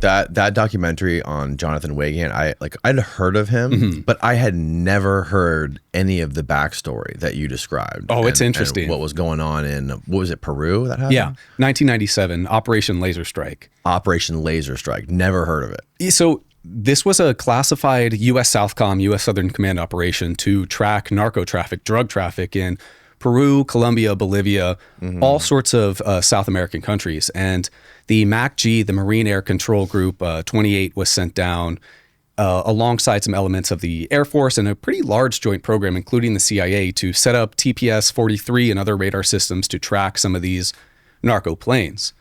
that documentary on Jonathan Weygandt, I'd heard of him, but I had never heard any of the backstory that you described. Oh, it's interesting. And what was going on in, what was it, Peru that happened? Yeah, 1997, Operation Laser Strike. Operation Laser Strike. Never heard of it. So this was a classified U.S. Southcom, U.S. Southern Command operation to track narco traffic, drug traffic in Peru, Colombia, Bolivia, all sorts of South American countries. And the MACG, the Marine Air Control Group 28, was sent down alongside some elements of the Air Force and a pretty large joint program, including the CIA, to set up TPS-43 and other radar systems to track some of these narco planes.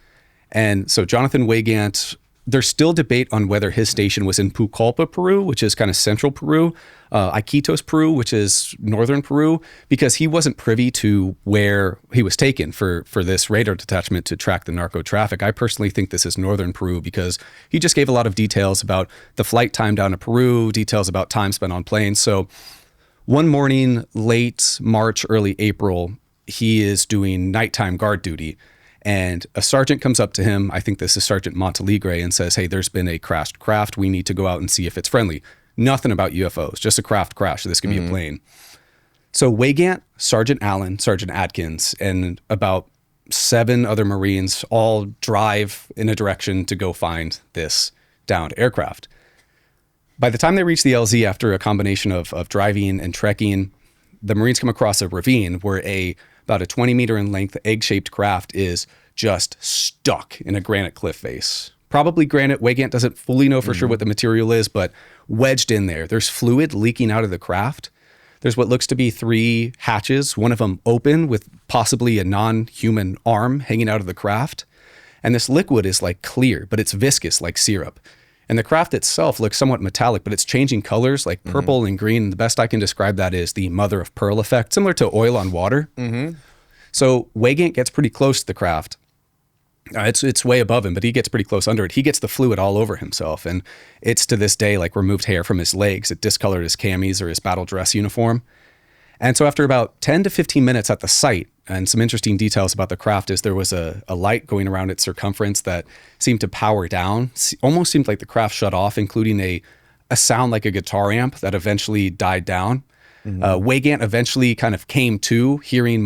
And so Jonathan Weygandt, there's still debate on whether his station was in Pucallpa, Peru, which is kind of central Peru, Iquitos, Peru, which is northern Peru, because he wasn't privy to where he was taken for this radar detachment to track the narco traffic. I personally think this is northern Peru because he just gave a lot of details about the flight time down to Peru, details about time spent on planes. So one morning, late March, early April, he is doing nighttime guard duty. And a sergeant comes up to him, I think this is Sergeant Montalegre, and says, hey, there's been a crashed craft. We need to go out and see if it's friendly. Nothing about UFOs, just a craft crash. This could be a plane. So Weygandt, Sergeant Allen, Sergeant Atkins, and about 7 other Marines all drive in a direction to go find this downed aircraft. By the time they reach the LZ, after a combination of driving and trekking, the Marines come across a ravine where about a 20 meter in length egg-shaped craft is just stuck in a granite cliff face. Probably granite. Weygandt doesn't fully know for sure what the material is, but wedged in there. There's fluid leaking out of the craft. There's what looks to be 3 hatches, one of them open with possibly a non-human arm hanging out of the craft. And this liquid is like clear, but it's viscous like syrup. And the craft itself looks somewhat metallic, but it's changing colors like purple and green. The best I can describe that is the mother of pearl effect, similar to oil on water. So Weygandt gets pretty close to the craft. It's way above him, but he gets pretty close under it. He gets the fluid all over himself. And it's to this day like removed hair from his legs. It discolored his camis or his battle dress uniform. And so after about 10 to 15 minutes at the site, and some interesting details about the craft is there was a light going around its circumference that seemed to power down. Almost seemed like the craft shut off, including a sound like a guitar amp that eventually died down. Weygandt eventually kind of came to hearing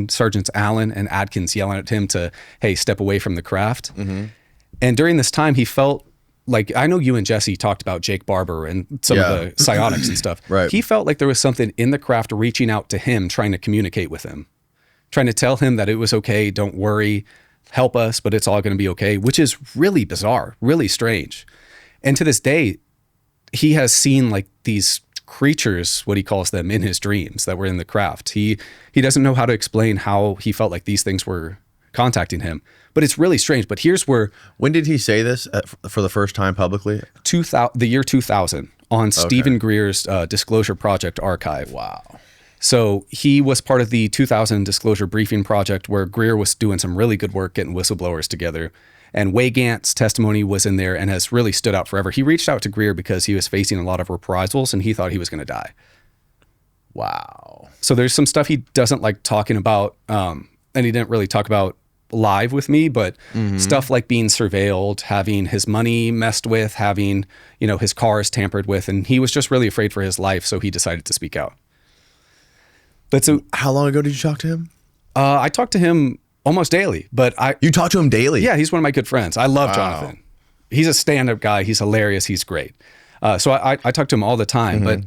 Sergeants Allen and Atkins yelling at him to, hey, step away from the craft. And during this time, he felt like, I know you and Jesse talked about Jake Barber and some of the psionics and stuff. Right. He felt like there was something in the craft reaching out to him, trying to communicate with him, trying to tell him that it was okay, don't worry, help us, but it's all going to be okay, which is really bizarre, really strange. And to this day, he has seen like these creatures, what he calls them, in his dreams that were in the craft. He doesn't know how to explain how he felt like these things were contacting him, but it's really strange. But here's where... When did he say this for the first time publicly? The year 2000 on Stephen Greer's Disclosure Project archive. Wow. So he was part of the 2000 Disclosure Briefing Project where Greer was doing some really good work getting whistleblowers together. And Weygandt's testimony was in there and has really stood out forever. He reached out to Greer because he was facing a lot of reprisals and he thought he was going to die. Wow. So there's some stuff he doesn't like talking about, and he didn't really talk about live with me, but stuff like being surveilled, having his money messed with, having, his cars tampered with, and he was just really afraid for his life, so he decided to speak out. But so, how long ago did you talk to him? I talked to him almost daily, but You talk to him daily? Yeah, he's one of my good friends. I love Jonathan. He's a stand-up guy. He's hilarious. He's great. So I talk to him all the time, but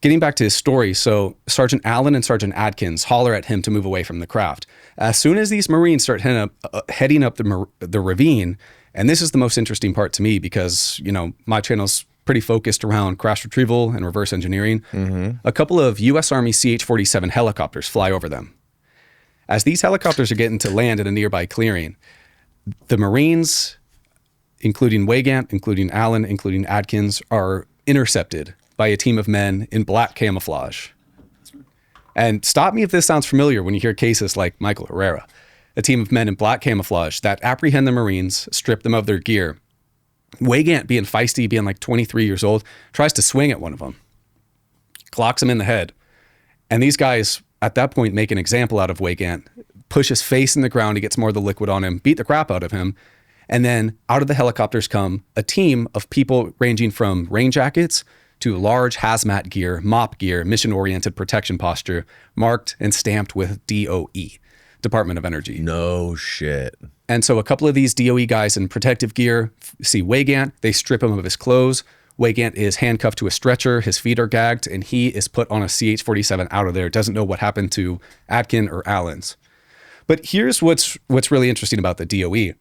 getting back to his story, so Sergeant Allen and Sergeant Atkins holler at him to move away from the craft. As soon as these Marines start heading up the ravine, and this is the most interesting part to me because, my channel's pretty focused around crash retrieval and reverse engineering, a couple of U.S. Army CH-47 helicopters fly over them. As these helicopters are getting to land in a nearby clearing, the Marines, including Weygandt, including Allen, including Atkins, are intercepted by a team of men in black camouflage. And stop me if this sounds familiar when you hear cases like Michael Herrera. A team of men in black camouflage that apprehend the Marines, strip them of their gear. Weygandt, being feisty, being like 23 years old, tries to swing at one of them, clocks him in the head. And these guys, at that point, make an example out of Weygandt, push his face in the ground, he gets more of the liquid on him, beat the crap out of him, And then out of the helicopters come a team of people ranging from rain jackets to large hazmat gear, mop gear, mission-oriented protection posture, marked and stamped with DOE, Department of Energy. No shit. And so a couple of these DOE guys in protective gear see Weygandt. They strip him of his clothes. Weygandt is handcuffed to a stretcher. His feet are gagged, and he is put on a CH-47 out of there. Doesn't know what happened to Atkin or Allens. But here's what's really interesting about the DOE.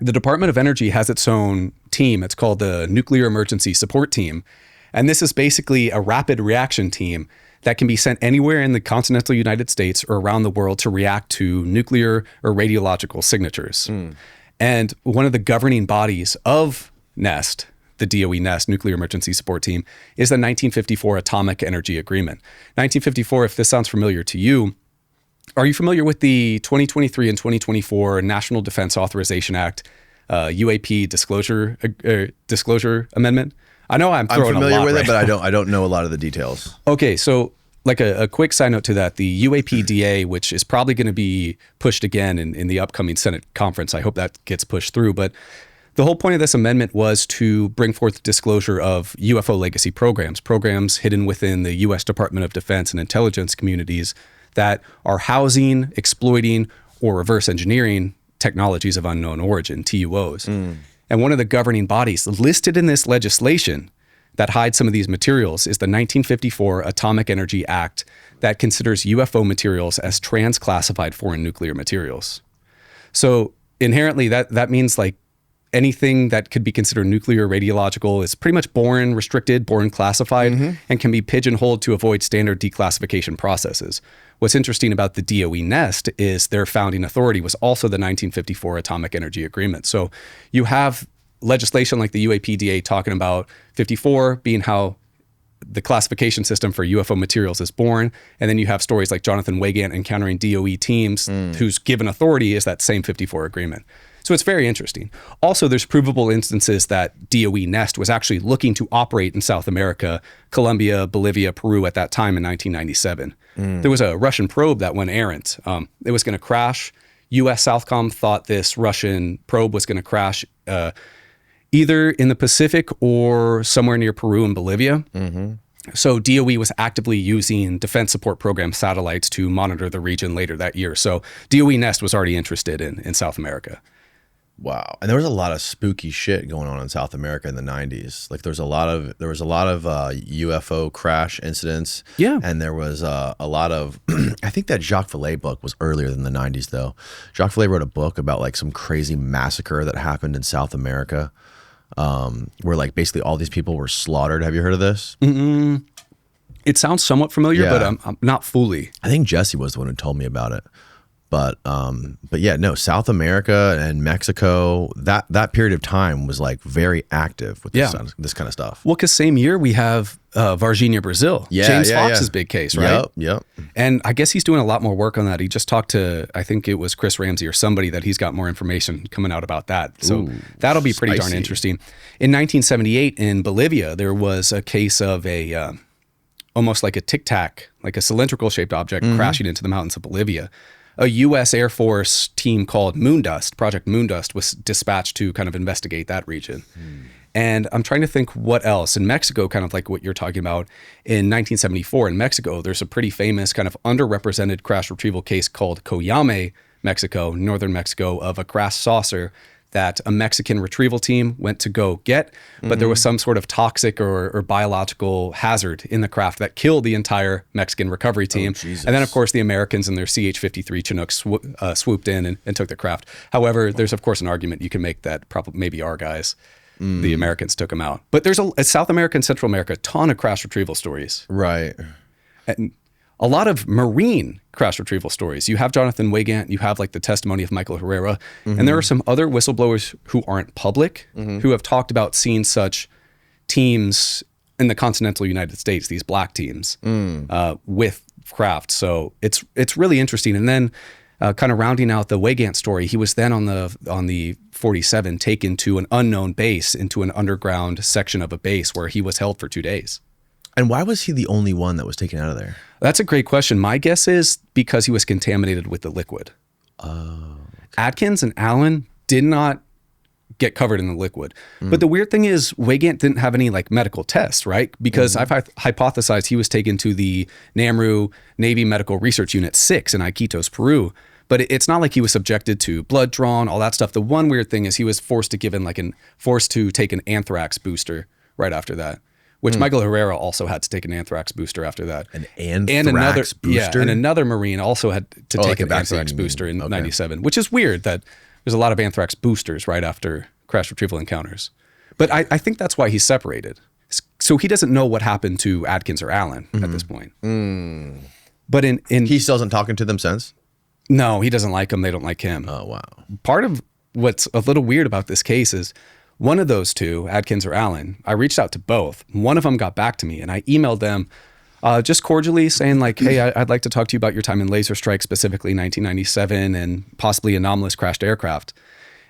The Department of Energy has its own team. It's called the Nuclear Emergency Support Team. And this is basically a rapid reaction team that can be sent anywhere in the continental United States or around the world to react to nuclear or radiological signatures. And one of the governing bodies of NEST, the DOE NEST, Nuclear Emergency Support Team, is the 1954 Atomic Energy Agreement. 1954, if this sounds familiar to you, are you familiar with the 2023 and 2024 National Defense Authorization Act, UAP disclosure amendment? I know I'm familiar with it, but I don't know a lot of the details. Okay, so like a quick side note to that, the UAPDA, which is probably going to be pushed again in the upcoming Senate conference, I hope that gets pushed through. But the whole point of this amendment was to bring forth disclosure of UFO legacy programs hidden within the U.S. Department of Defense and intelligence communities that are housing, exploiting, or reverse engineering technologies of unknown origin, TUOs. And one of the governing bodies listed in this legislation that hides some of these materials is the 1954 Atomic Energy Act that considers UFO materials as trans-classified foreign nuclear materials. So inherently that means like anything that could be considered nuclear or radiological is pretty much born restricted, born classified, and can be pigeonholed to avoid standard declassification processes. What's interesting about the DOE NEST is their founding authority was also the 1954 Atomic Energy Agreement. So you have legislation like the UAPDA talking about 54 being how the classification system for UFO materials is born. And then you have stories like Jonathan Weygandt encountering DOE teams whose given authority is that same 54 agreement. So it's very interesting. Also, there's provable instances that DOE NEST was actually looking to operate in South America, Colombia, Bolivia, Peru at that time in 1997. There was a Russian probe that went errant. It was going to crash. U.S. Southcom thought this Russian probe was going to crash either in the Pacific or somewhere near Peru and Bolivia. So DOE was actively using Defense Support Program satellites to monitor the region later that year. So DOE NEST was already interested in South America. Wow. And there was a lot of spooky shit going on in South America in the 90s. Like there was a lot of UFO crash incidents. Yeah. And there was a lot of I think that Jacques Vallée book was earlier than the 90s though. Jacques Vallée wrote a book about like some crazy massacre that happened in South America. Where like basically all these people were slaughtered. Have you heard of this? It sounds somewhat familiar, but I'm not fully. I think Jesse was the one who told me about it. But yeah, no, South America and Mexico, that period of time was like very active with this kind of stuff. Well, because same year we have Varginha, Brazil. James Fox's big case, right? Yep. And I guess he's doing a lot more work on that. He just talked to, I think it was Chris Ramsey or somebody, that he's got more information coming out about that. So that'll be pretty darn interesting. In 1978 in Bolivia, there was a case of a almost like a tic tac, like a cylindrical shaped object crashing into the mountains of Bolivia. A U.S. Air Force team called Moondust, Project Moondust, was dispatched to kind of investigate that region. And I'm trying to think what else. In Mexico, kind of like what you're talking about, in 1974 in Mexico, there's a pretty famous kind of underrepresented crash retrieval case called Coyame, Mexico, northern Mexico, of a crash saucer that a Mexican retrieval team went to go get, but there was some sort of toxic or biological hazard in the craft that killed the entire Mexican recovery team. And then, of course, the Americans and their CH-53 Chinooks swooped in and took the craft. However, there's, of course, an argument you can make that probably maybe our guys, the Americans, took them out. But there's a South America and Central America, a ton of crash retrieval stories. Right. And a lot of marine crash retrieval stories. You have Jonathan Weygandt, you have like the testimony of Michael Herrera, and there are some other whistleblowers who aren't public who have talked about seeing such teams in the continental United States, these black teams with craft. So it's really interesting. And then kind of rounding out the Weygandt story, he was then on the 47 taken to an unknown base, into an underground section of a base where he was held for 2 days. And why was he the only one that was taken out of there? That's a great question. My guess is because he was contaminated with the liquid. Oh. Atkins and Allen did not get covered in the liquid. But the weird thing is Weygand didn't have any like medical tests, right? Because I've hypothesized he was taken to the NAMRU Navy Medical Research Unit 6 in Iquitos, Peru. But it's not like he was subjected to blood drawn, all that stuff. The one weird thing is he was forced to take an anthrax booster right after that, which Michael Herrera also had to take an anthrax booster after that. An anthrax booster? Yeah, and another Marine also had to take an anthrax booster in 97, which is weird that there's a lot of anthrax boosters right after crash retrieval encounters. But I think that's why he's separated. So he doesn't know what happened to Adkins or Allen at this point. But he still hasn't talking to them since? No, he doesn't like them. They don't like him. Oh, wow. Part of what's a little weird about this case is one of those two, Adkins or Allen, I reached out to both. One of them got back to me and I emailed them just cordially saying like, hey, I'd like to talk to you about your time in Laser Strike, specifically 1997 and possibly anomalous crashed aircraft.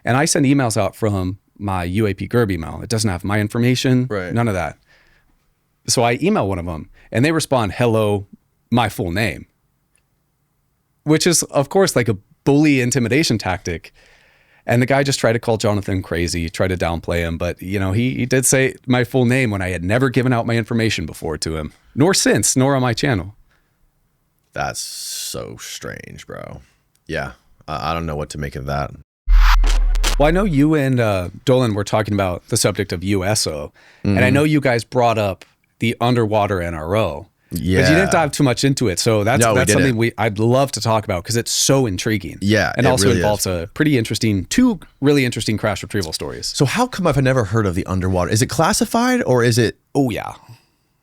And I send emails out from my UAP Gerb email. It doesn't have my information, none of that. So I email one of them and they respond, hello, my full name. Which is, of course, like a bully intimidation tactic. And the guy just tried to call Jonathan crazy, tried to downplay him. But, you know, he did say my full name when I had never given out my information before to him, nor on my channel. That's so strange, bro. Yeah, I don't know what to make of that. Well, I know you and Dolan were talking about the subject of USO. And I know you guys brought up the underwater NRO. Yeah. But you didn't dive too much into it. So that's something I'd love to talk about because it's so intriguing. Yeah. And also really involves two really interesting crash retrieval stories. So how come I've never heard of the underwater? Is it classified or is it? Oh, yeah.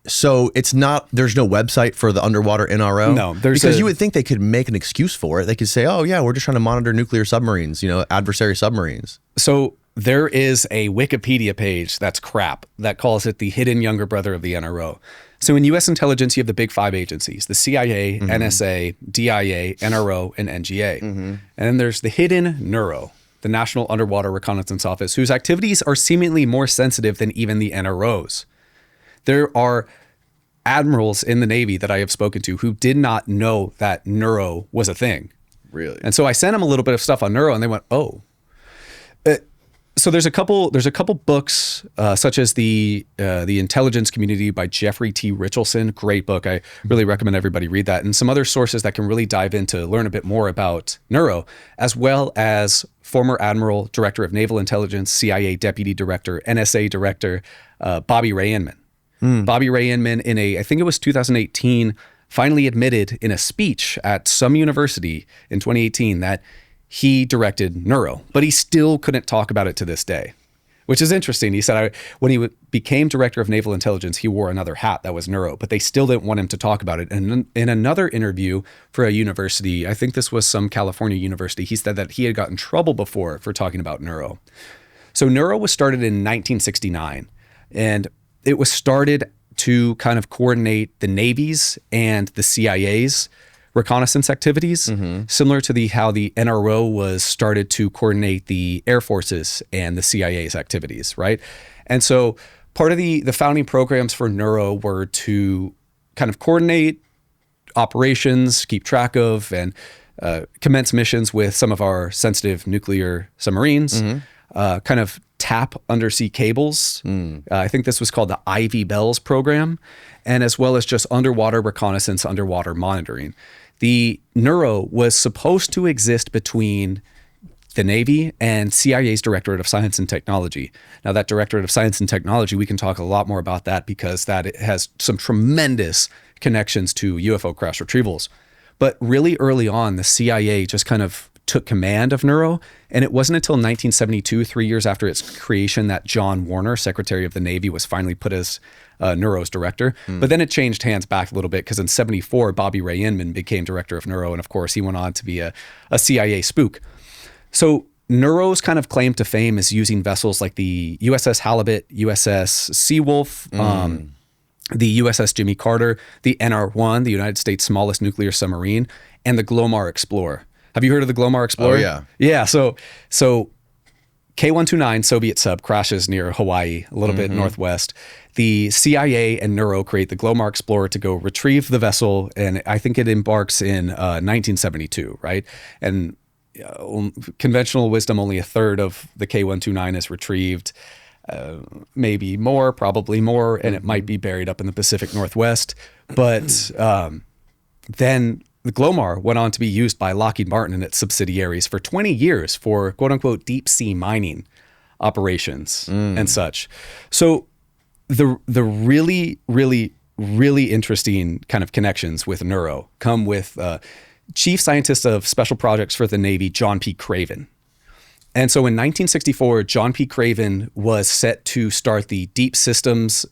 So it's not, there's no website for the underwater NRO? No. Because you would think they could make an excuse for it. They could say, oh, yeah, we're just trying to monitor nuclear submarines, adversary submarines. So there is a Wikipedia page that's crap that calls it the hidden younger brother of the NRO. So in U.S. intelligence, you have the big five agencies, the CIA, NSA, DIA, NRO, and NGA. And then there's the hidden NURO, the National Underwater Reconnaissance Office, whose activities are seemingly more sensitive than even the NRO's. There are admirals in the Navy that I have spoken to who did not know that NURO was a thing. Really? And so I sent them a little bit of stuff on NURO and they went, oh. So there's a couple books, such as the Intelligence Community by Jeffrey T. Richelson. Great book. I really recommend everybody read that. And some other sources that can really dive in to learn a bit more about NURO, as well as former Admiral, Director of Naval Intelligence, CIA Deputy Director, NSA Director, Bobby Ray Inman. Bobby Ray Inman I think it was 2018, finally admitted in a speech at some university in 2018 that he directed NURO, but he still couldn't talk about it to this day, which is interesting. He said when he became Director of Naval Intelligence, he wore another hat that was NURO, but they still didn't want him to talk about it. And in another interview for a university, I think this was some California university, he said that he had gotten in trouble before for talking about NURO. So NURO was started in 1969, and it was started to kind of coordinate the Navy's and the CIA's reconnaissance activities, similar to how the NRO was started to coordinate the Air Force's and the CIA's activities, right? And so part of the founding programs for NURO were to kind of coordinate operations, keep track of, and commence missions with some of our sensitive nuclear submarines, kind of tap undersea cables. I think this was called the Ivy Bells program, and as well as just underwater reconnaissance, underwater monitoring. The NURO was supposed to exist between the Navy and CIA's Directorate of Science and Technology. Now, that Directorate of Science and Technology, we can talk a lot more about that because that has some tremendous connections to UFO crash retrievals. But really early on, the CIA just kind of took command of NURO, and it wasn't until 1972, 3 years after its creation, that John Warner, Secretary of the Navy, was finally put as NURO's director. But then it changed hands back a little bit because in 74, Bobby Ray Inman became director of NURO, and of course he went on to be a CIA spook. So NURO's kind of claim to fame is using vessels like the USS Halibut, USS Seawolf, the USS Jimmy Carter, the NR-1, the United States' smallest nuclear submarine, and the Glomar Explorer. Have you heard of the Glomar Explorer? Oh, yeah. Yeah, so K-129 Soviet sub crashes near Hawaii, a little bit northwest. The CIA and NURO create the Glomar Explorer to go retrieve the vessel, and I think it embarks in 1972, right? And conventional wisdom, only a third of the K129 is retrieved. Maybe more, probably more, and it might be buried up in the Pacific Northwest. But then the Glomar went on to be used by Lockheed Martin and its subsidiaries for 20 years for quote unquote deep sea mining operations and such. So the really, really, really interesting kind of connections with Nuro come with Chief Scientist of Special Projects for the Navy, John P. Craven. And so in 1964, John P. Craven was set to start the Deep Submergence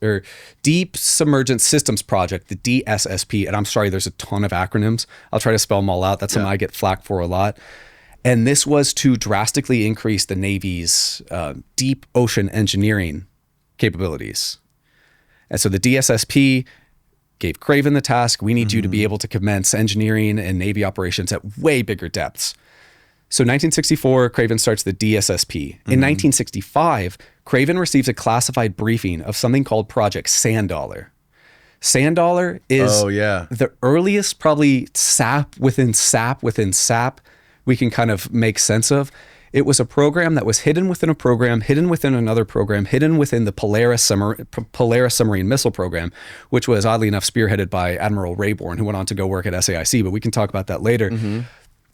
Systems Project, the DSSP. And I'm sorry, there's a ton of acronyms. I'll try to spell them all out. That's something I get flack for a lot. And this was to drastically increase the Navy's deep ocean engineering capabilities. And so the DSSP gave Craven the task. We need you to be able to commence engineering and Navy operations at way bigger depths. So 1964, Craven starts the DSSP. In 1965, Craven receives a classified briefing of something called Project Sand Dollar. Sand Dollar is the earliest probably SAP within SAP within SAP we can kind of make sense of. It was a program that was hidden within a program, hidden within another program, hidden within the Polaris submarine missile program, which was oddly enough spearheaded by Admiral Rayborn, who went on to go work at SAIC, but we can talk about that later.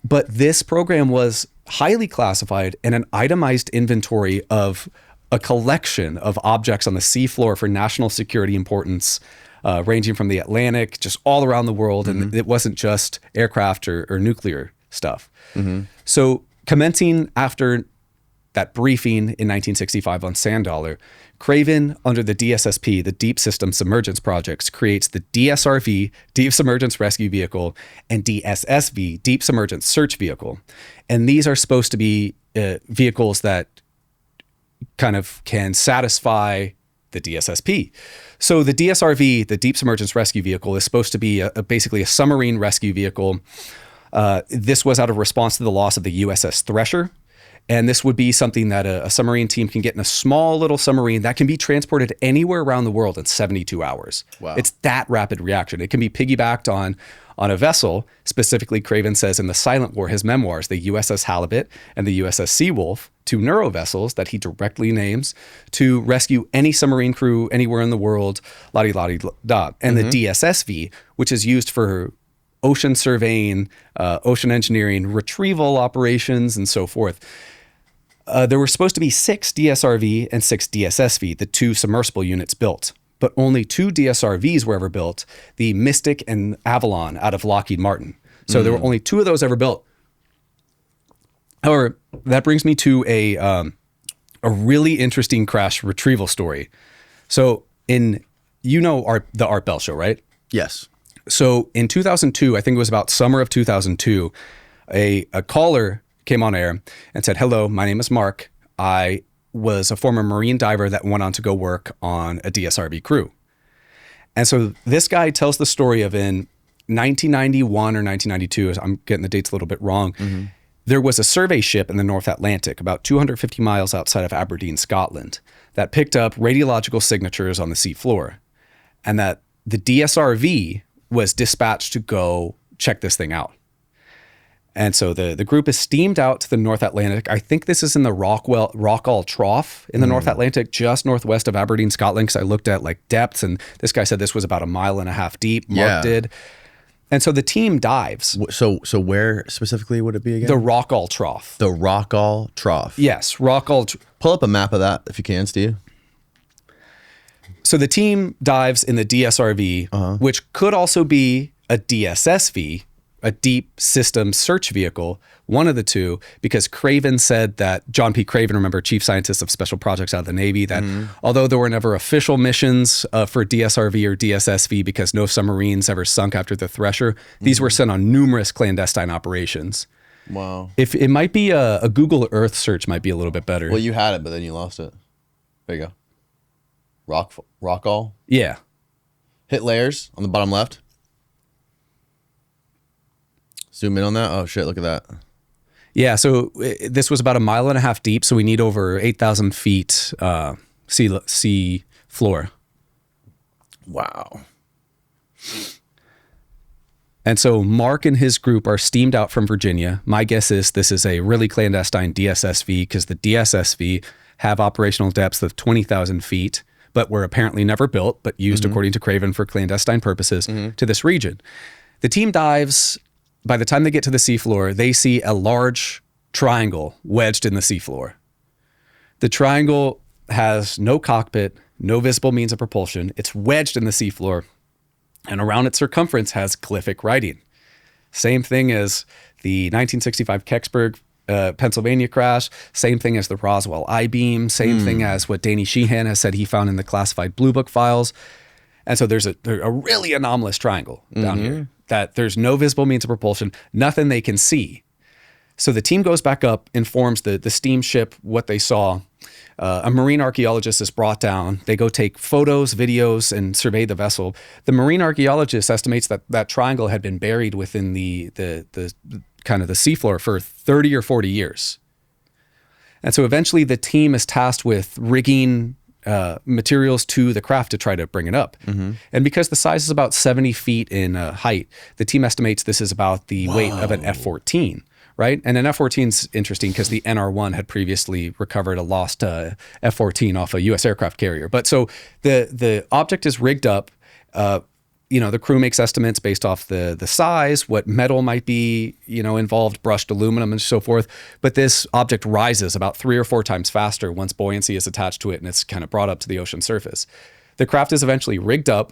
But this program was highly classified and an itemized inventory of a collection of objects on the seafloor for national security importance, ranging from the Atlantic, just all around the world. And it wasn't just aircraft or nuclear stuff. So commencing after that briefing in 1965 on Sand Dollar, Craven, under the DSSP, the Deep System Submergence Projects, creates the DSRV, Deep Submergence Rescue Vehicle, and DSSV, Deep Submergence Search Vehicle. And these are supposed to be vehicles that kind of can satisfy the DSSP. So the DSRV, the Deep Submergence Rescue Vehicle, is supposed to be basically a submarine rescue vehicle. This was out of response to the loss of the USS Thresher. And this would be something that a submarine team can get in a small little submarine that can be transported anywhere around the world in 72 hours. Wow. It's that rapid reaction. It can be piggybacked on a vessel. Specifically, Craven says in The Silent War, his memoirs, the USS Halibut and the USS Seawolf, two Nuro vessels that he directly names to rescue any submarine crew anywhere in the world, la-di-la-di-da. And the DSSV, which is used for ocean surveying, ocean engineering, retrieval operations, and so forth. There were supposed to be 6 DSRV and 6 DSSV, the 2 submersible units built, but only 2 DSRVs were ever built, the Mystic and Avalon out of Lockheed Martin. So there were only 2 of those ever built. However, that brings me to a really interesting crash retrieval story. So the Art Bell show, right? Yes. So in 2002, I think it was about summer of 2002, a caller came on air and said, "Hello, my name is Mark. I was a former Marine diver that went on to go work on a DSRV crew." And so this guy tells the story of in 1991 or 1992, I'm getting the dates a little bit wrong, there was a survey ship in the North Atlantic, about 250 miles outside of Aberdeen, Scotland, that picked up radiological signatures on the seafloor, and that the DSRV was dispatched to go check this thing out. And so the group is steamed out to the North Atlantic. I think this is in the Rockall Trough in the North Atlantic, just northwest of Aberdeen, Scotland, because I looked at like depths, and this guy said this was about 1.5 miles deep. Mark did. And so the team dives. So where specifically would it be again? The Rockall Trough. The Rockall Trough. Yes, Rockall. Pull up a map of that if you can, Steve. So the team dives in the DSRV, which could also be a DSSV, a Deep System Search Vehicle, one of the two, because Craven said that, John P. Craven, remember, Chief Scientist of Special Projects out of the Navy, that although there were never official missions for DSRV or DSSV because no submarines ever sunk after the Thresher, these were sent on numerous clandestine operations. Wow. If it might be a Google Earth search might be a little bit better. Well, you had it, but then you lost it. There you go. Rockall? Yeah. Hit layers on the bottom left. Zoom in on that. Oh shit, look at that. Yeah, so this was about 1.5 miles deep, so we need over 8,000 feet sea floor. Wow. And so Mark and his group are steamed out from Virginia. My guess is this is a really clandestine DSSV because the DSSV have operational depths of 20,000 feet, but were apparently never built, but used, according to Craven, for clandestine purposes to this region. The team dives. By the time they get to the seafloor, they see a large triangle wedged in the seafloor. The triangle has no cockpit, no visible means of propulsion. It's wedged in the seafloor, and around its circumference has glyphic writing. Same thing as the 1965 Kecksburg, Pennsylvania crash, same thing as the Roswell I-beam, same thing as what Danny Sheehan has said he found in the classified Blue Book files. And so there's a really anomalous triangle down here that there's no visible means of propulsion, nothing they can see. So the team goes back up, informs the steamship what they saw. A marine archaeologist is brought down. They go take photos, videos, and survey the vessel. The marine archaeologist estimates that that triangle had been buried within the kind of the seafloor for 30 or 40 years. And so eventually the team is tasked with rigging materials to the craft to try to bring it up. And because the size is about 70 feet in height, the team estimates this is about the weight of an F-14. Right? And an F-14 is interesting because the NR-1 had previously recovered a lost F-14 off a U.S. aircraft carrier. But so the object is rigged up. The crew makes estimates based off the size, what metal might be, involved, brushed aluminum and so forth. But this object rises about 3 or 4 times faster once buoyancy is attached to it and it's kind of brought up to the ocean surface. The craft is eventually rigged up.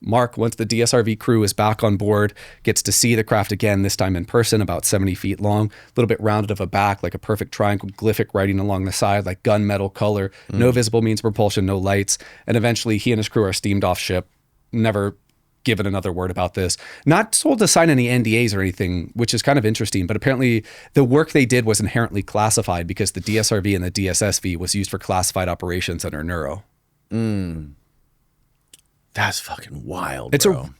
Mark, once the DSRV crew is back on board, gets to see the craft again, this time in person, about 70 feet long, a little bit rounded of a back, like a perfect triangle, glyphic writing along the side, like gunmetal color, no visible means of propulsion, no lights. And eventually he and his crew are steamed off ship, never given another word about this. Not told to sign any NDAs or anything, which is kind of interesting, but apparently the work they did was inherently classified because the DSRV and the DSSV was used for classified operations under Nuro. That's fucking wild, bro.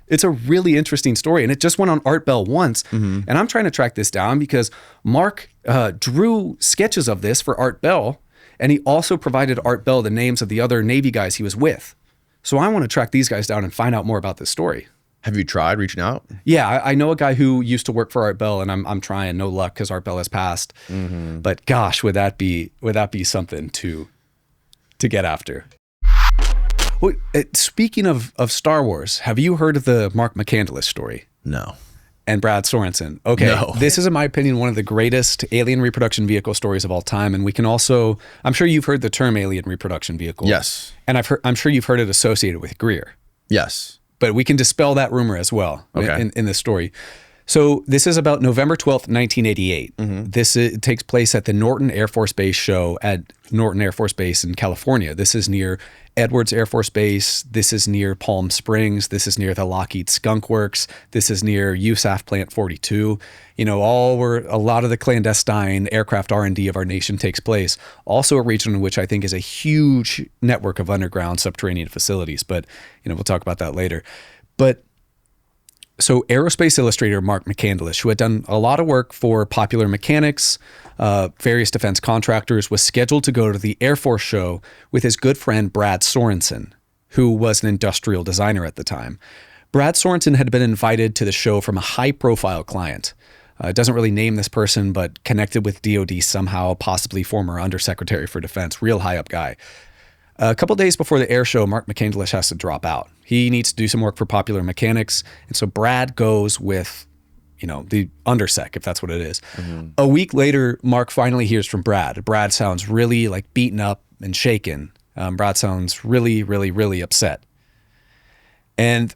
It's a really interesting story. And it just went on Art Bell once. And I'm trying to track this down because Mark drew sketches of this for Art Bell. And he also provided Art Bell the names of the other Navy guys he was with. So I want to track these guys down and find out more about this story. Have you tried reaching out? Yeah, I know a guy who used to work for Art Bell, and I'm trying. No luck because Art Bell has passed. But gosh, would that be something to get after? Well, speaking of Star Wars, have you heard of the Mark McCandless story? No. And Brad Sorenson? Okay, no. This is, in my opinion, one of the greatest alien reproduction vehicle stories of all time. And we can also, I'm sure you've heard the term alien reproduction vehicle. Yes. And I'm sure you've heard it associated with Greer. Yes. But we can dispel that rumor as well in this story. So this is about November 12th, 1988. This takes place at the Norton Air Force Base show at Norton Air Force Base in California. This is near Edwards Air Force Base. This is near Palm Springs. This is near the Lockheed Skunk Works. This is near USAF Plant 42. A lot of the clandestine aircraft R&D of our nation takes place. Also a region in which I think is a huge network of underground subterranean facilities. But, we'll talk about that later. But so Aerospace illustrator Mark McCandless, who had done a lot of work for Popular Mechanics, various defense contractors, was scheduled to go to the Air Force show with his good friend Brad Sorenson, who was an industrial designer at the time. Brad Sorenson had been invited to the show from a high-profile client. It doesn't really name this person, but connected with DOD somehow, possibly former Undersecretary for Defense, real high-up guy. A couple days before the air show, Mark McCandless has to drop out. He needs to do some work for Popular Mechanics. And so Brad goes with, the undersec, if that's what it is. A week later, Mark finally hears from Brad. Brad sounds really beaten up and shaken. Brad sounds really, really, really upset. And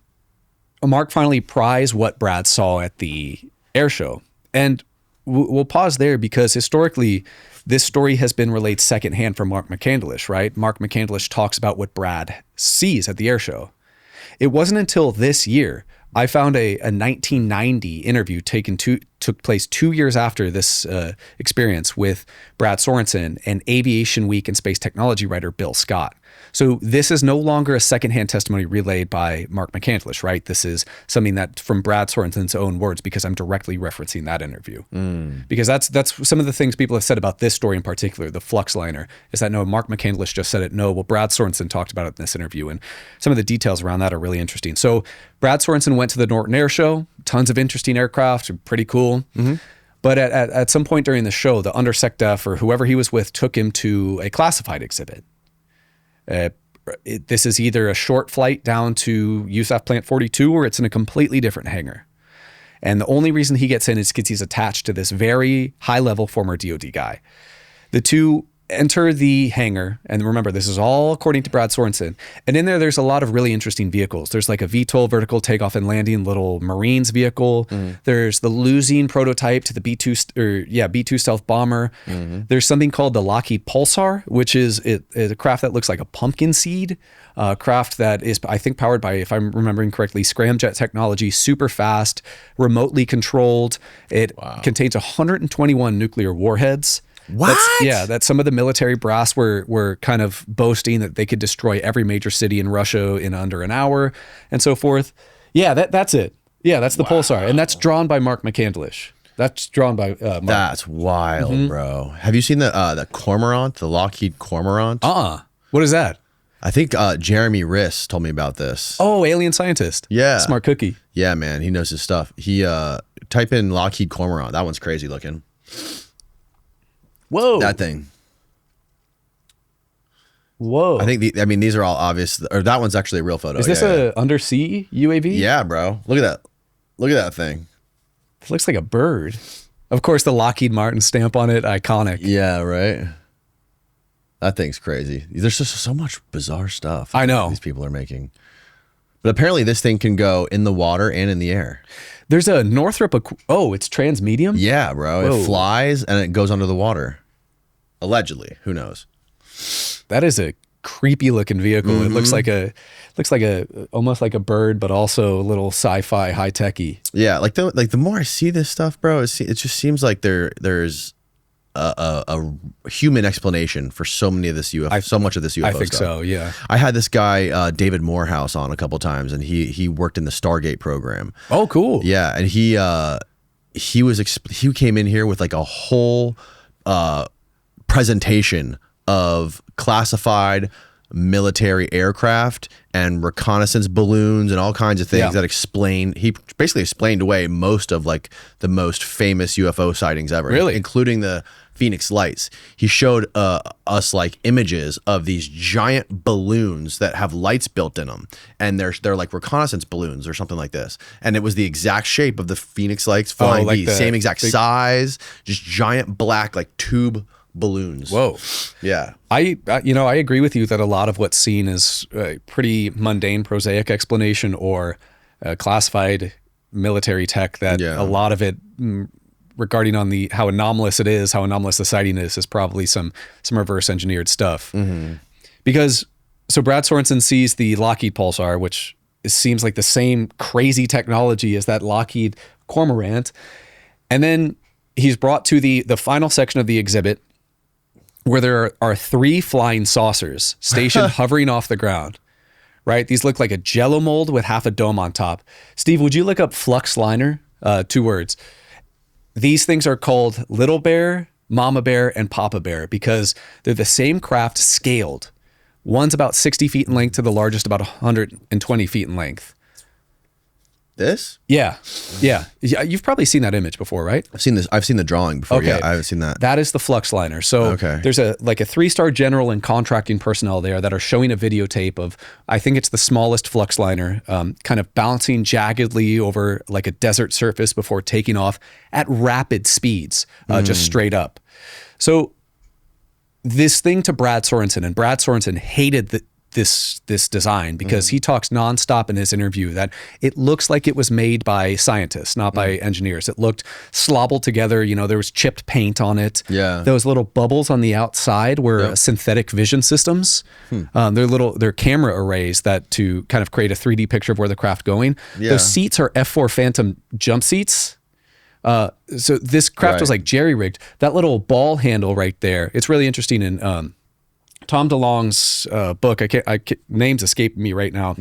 Mark finally pries what Brad saw at the air show. And we'll pause there because historically, this story has been relayed secondhand from Mark McCandless, right? Mark McCandless talks about what Brad sees at the air show. It wasn't until this year I found a 1990 interview took place 2 years after this experience with Brad Sorenson and Aviation Week and space technology writer Bill Scott. So this is no longer a secondhand testimony relayed by Mark McCandless, right? This is something that from Brad Sorenson's own words, because I'm directly referencing that interview. Because that's some of the things people have said about this story in particular, the flux liner, is that no, Mark McCandless just said it. No, well, Brad Sorenson talked about it in this interview. And some of the details around that are really interesting. So Brad Sorenson went to the Norton Air Show. tons of interesting aircraft, pretty cool. But at some point during the show, the undersecdef or whoever he was with took him to a classified exhibit. This is either a short flight down to USAF Plant 42 or it's in a completely different hangar. And the only reason he gets in is because he's attached to this very high-level former DOD guy. The two enter the hangar, and remember, this is all according to Brad Sorenson. And in there's a lot of really interesting vehicles. There's like a VTOL, vertical takeoff and landing, little Marines vehicle. There's the losing prototype to the B-2 stealth bomber. There's something called the Lockheed Pulsar, which is a craft that looks like a pumpkin seed. Craft that is, I think, powered by, if I'm remembering correctly, scramjet technology, super fast, remotely controlled. It contains 121 nuclear warheads. What? That some of the military brass were kind of boasting that they could destroy every major city in Russia in under an hour and so forth. Yeah, that's it. Yeah, that's the Pulsar. And that's drawn by Mark McCandless. That's drawn by Mark. That's wild, bro. Have you seen the Cormorant, the Lockheed Cormorant? What is that? I think Jeremy Riss told me about this. Oh, alien scientist. Yeah. Smart cookie. Yeah, man. He knows his stuff. He type in Lockheed Cormorant. That one's crazy looking. Whoa. That thing. Whoa. I think these are all obvious. Or that one's actually a real photo. Is this a undersea UAV? Yeah, bro. Look at that. Look at that thing. It looks like a bird. Of course, the Lockheed Martin stamp on it, iconic. Yeah, right. That thing's crazy. There's just so much bizarre stuff. I know. These people are making. But apparently this thing can go in the water and in the air. There's a Northrop. It's transmedium? Yeah, bro. Whoa. It flies and it goes under the water. Allegedly. Who knows? That is a creepy looking vehicle. It looks like almost like a bird, but also a little sci-fi, high techy. Yeah, the more I see this stuff, bro, it just seems like there's a human explanation for so much of this UFO. I think stuff. so. Yeah. I had this guy David Morehouse on a couple times, and he worked in the Stargate program. Oh, cool. Yeah, and he came in here with like a whole presentation of classified military aircraft and reconnaissance balloons and all kinds of things that he basically explained away most of like the most famous UFO sightings ever, really, including the Phoenix Lights. He showed us like images of these giant balloons that have lights built in them, and they're like reconnaissance balloons or something like this. And it was the exact shape of the Phoenix Lights flying, like same exact size, just giant black like tube balloons. Whoa. Yeah. I agree with you that a lot of what's seen is a pretty mundane, prosaic explanation or classified military tech that a lot of it regarding on how anomalous it is, how anomalous the sighting is probably some reverse engineered stuff. Because so Brad Sorenson sees the Lockheed Pulsar, which seems like the same crazy technology as that Lockheed Cormorant. And then he's brought to the final section of the exhibit where there are 3 flying saucers stationed hovering off the ground, right? These look like a jello mold with half a dome on top. Steve, would you look up flux liner? 2 words. These things are called Little Bear, Mama Bear, and Papa Bear because they're the same craft scaled. One's about 60 feet in length to the largest about 120 feet in length. This? Yeah. You've probably seen that image before, right? I've seen this. I've seen the drawing before. Okay. Yeah, I haven't seen that. That is the flux liner. So there's a 3-star general and contracting personnel there that are showing a videotape of, I think it's the smallest flux liner, kind of bouncing jaggedly over like a desert surface before taking off at rapid speeds, just straight up. So this thing to Brad Sorenson, and Brad Sorenson hated this design because he talks nonstop in his interview that it looks like it was made by scientists, not by engineers. It looked slobbled together. There was chipped paint on it. Yeah. Those little bubbles on the outside were synthetic vision systems. They're camera arrays that to kind of create a 3D picture of where the craft going. Yeah. Those seats are F4 Phantom jump seats. So this craft was like jerry-rigged. That little ball handle right there, it's really interesting in Tom DeLonge's book, names escape me right now,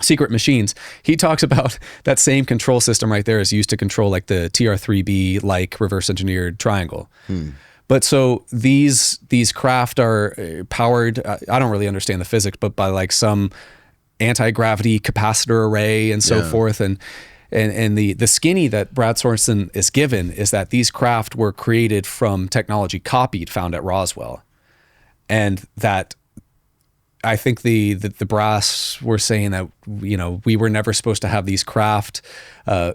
Secret Machines. He talks about that same control system right there is used to control like the TR-3B like reverse engineered triangle. But so these craft are powered, I don't really understand the physics, but by like some anti-gravity capacitor array and so forth. And And the skinny that Brad Sorenson is given is that these craft were created from technology copied found at Roswell. And that I think the brass were saying that, you know, we were never supposed to have these craft.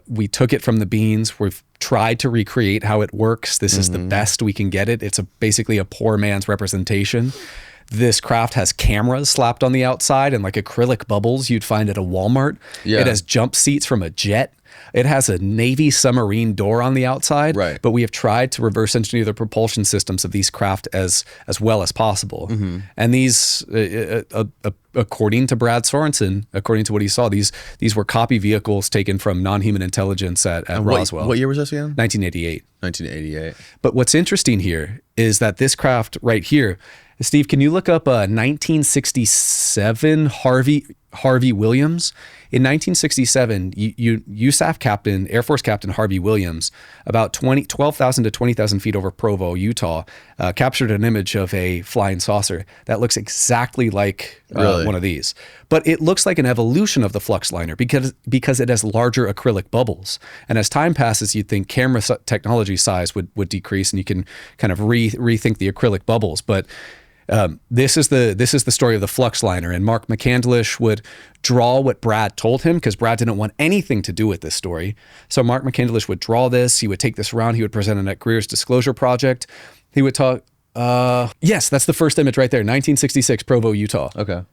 We took it from the beans. We've tried to recreate how it works. This is the best we can get it. It's basically a poor man's representation. This craft has cameras slapped on the outside and like acrylic bubbles you'd find at a Walmart. Yeah. It has jump seats from a jet. It has a Navy submarine door on the outside, right. But we have tried to reverse engineer the propulsion systems of these craft as well as possible. And these, according to Brad Sorenson, according to what he saw, these were copy vehicles taken from non-human intelligence at Roswell. What year was this again? 1988. 1988. But what's interesting here is that this craft right here, Steve, can you look up 1967 Harvey Williams? In 1967, USAF captain, Air Force Captain Harvey Williams, about 12,000 to 20,000 feet over Provo, Utah, captured an image of a flying saucer that looks exactly like one of these. But it looks like an evolution of the flux liner because it has larger acrylic bubbles. And as time passes, you'd think camera technology size would decrease and you can kind of rethink the acrylic bubbles. But this is the story of the flux liner, and Mark McCandless would draw what Brad told him because Brad didn't want anything to do with this story. So Mark McCandless would draw this. He would take this around. He would present it at Greer's Disclosure Project. He would talk. Yes, that's the first image right there, 1966, Provo, Utah. Okay,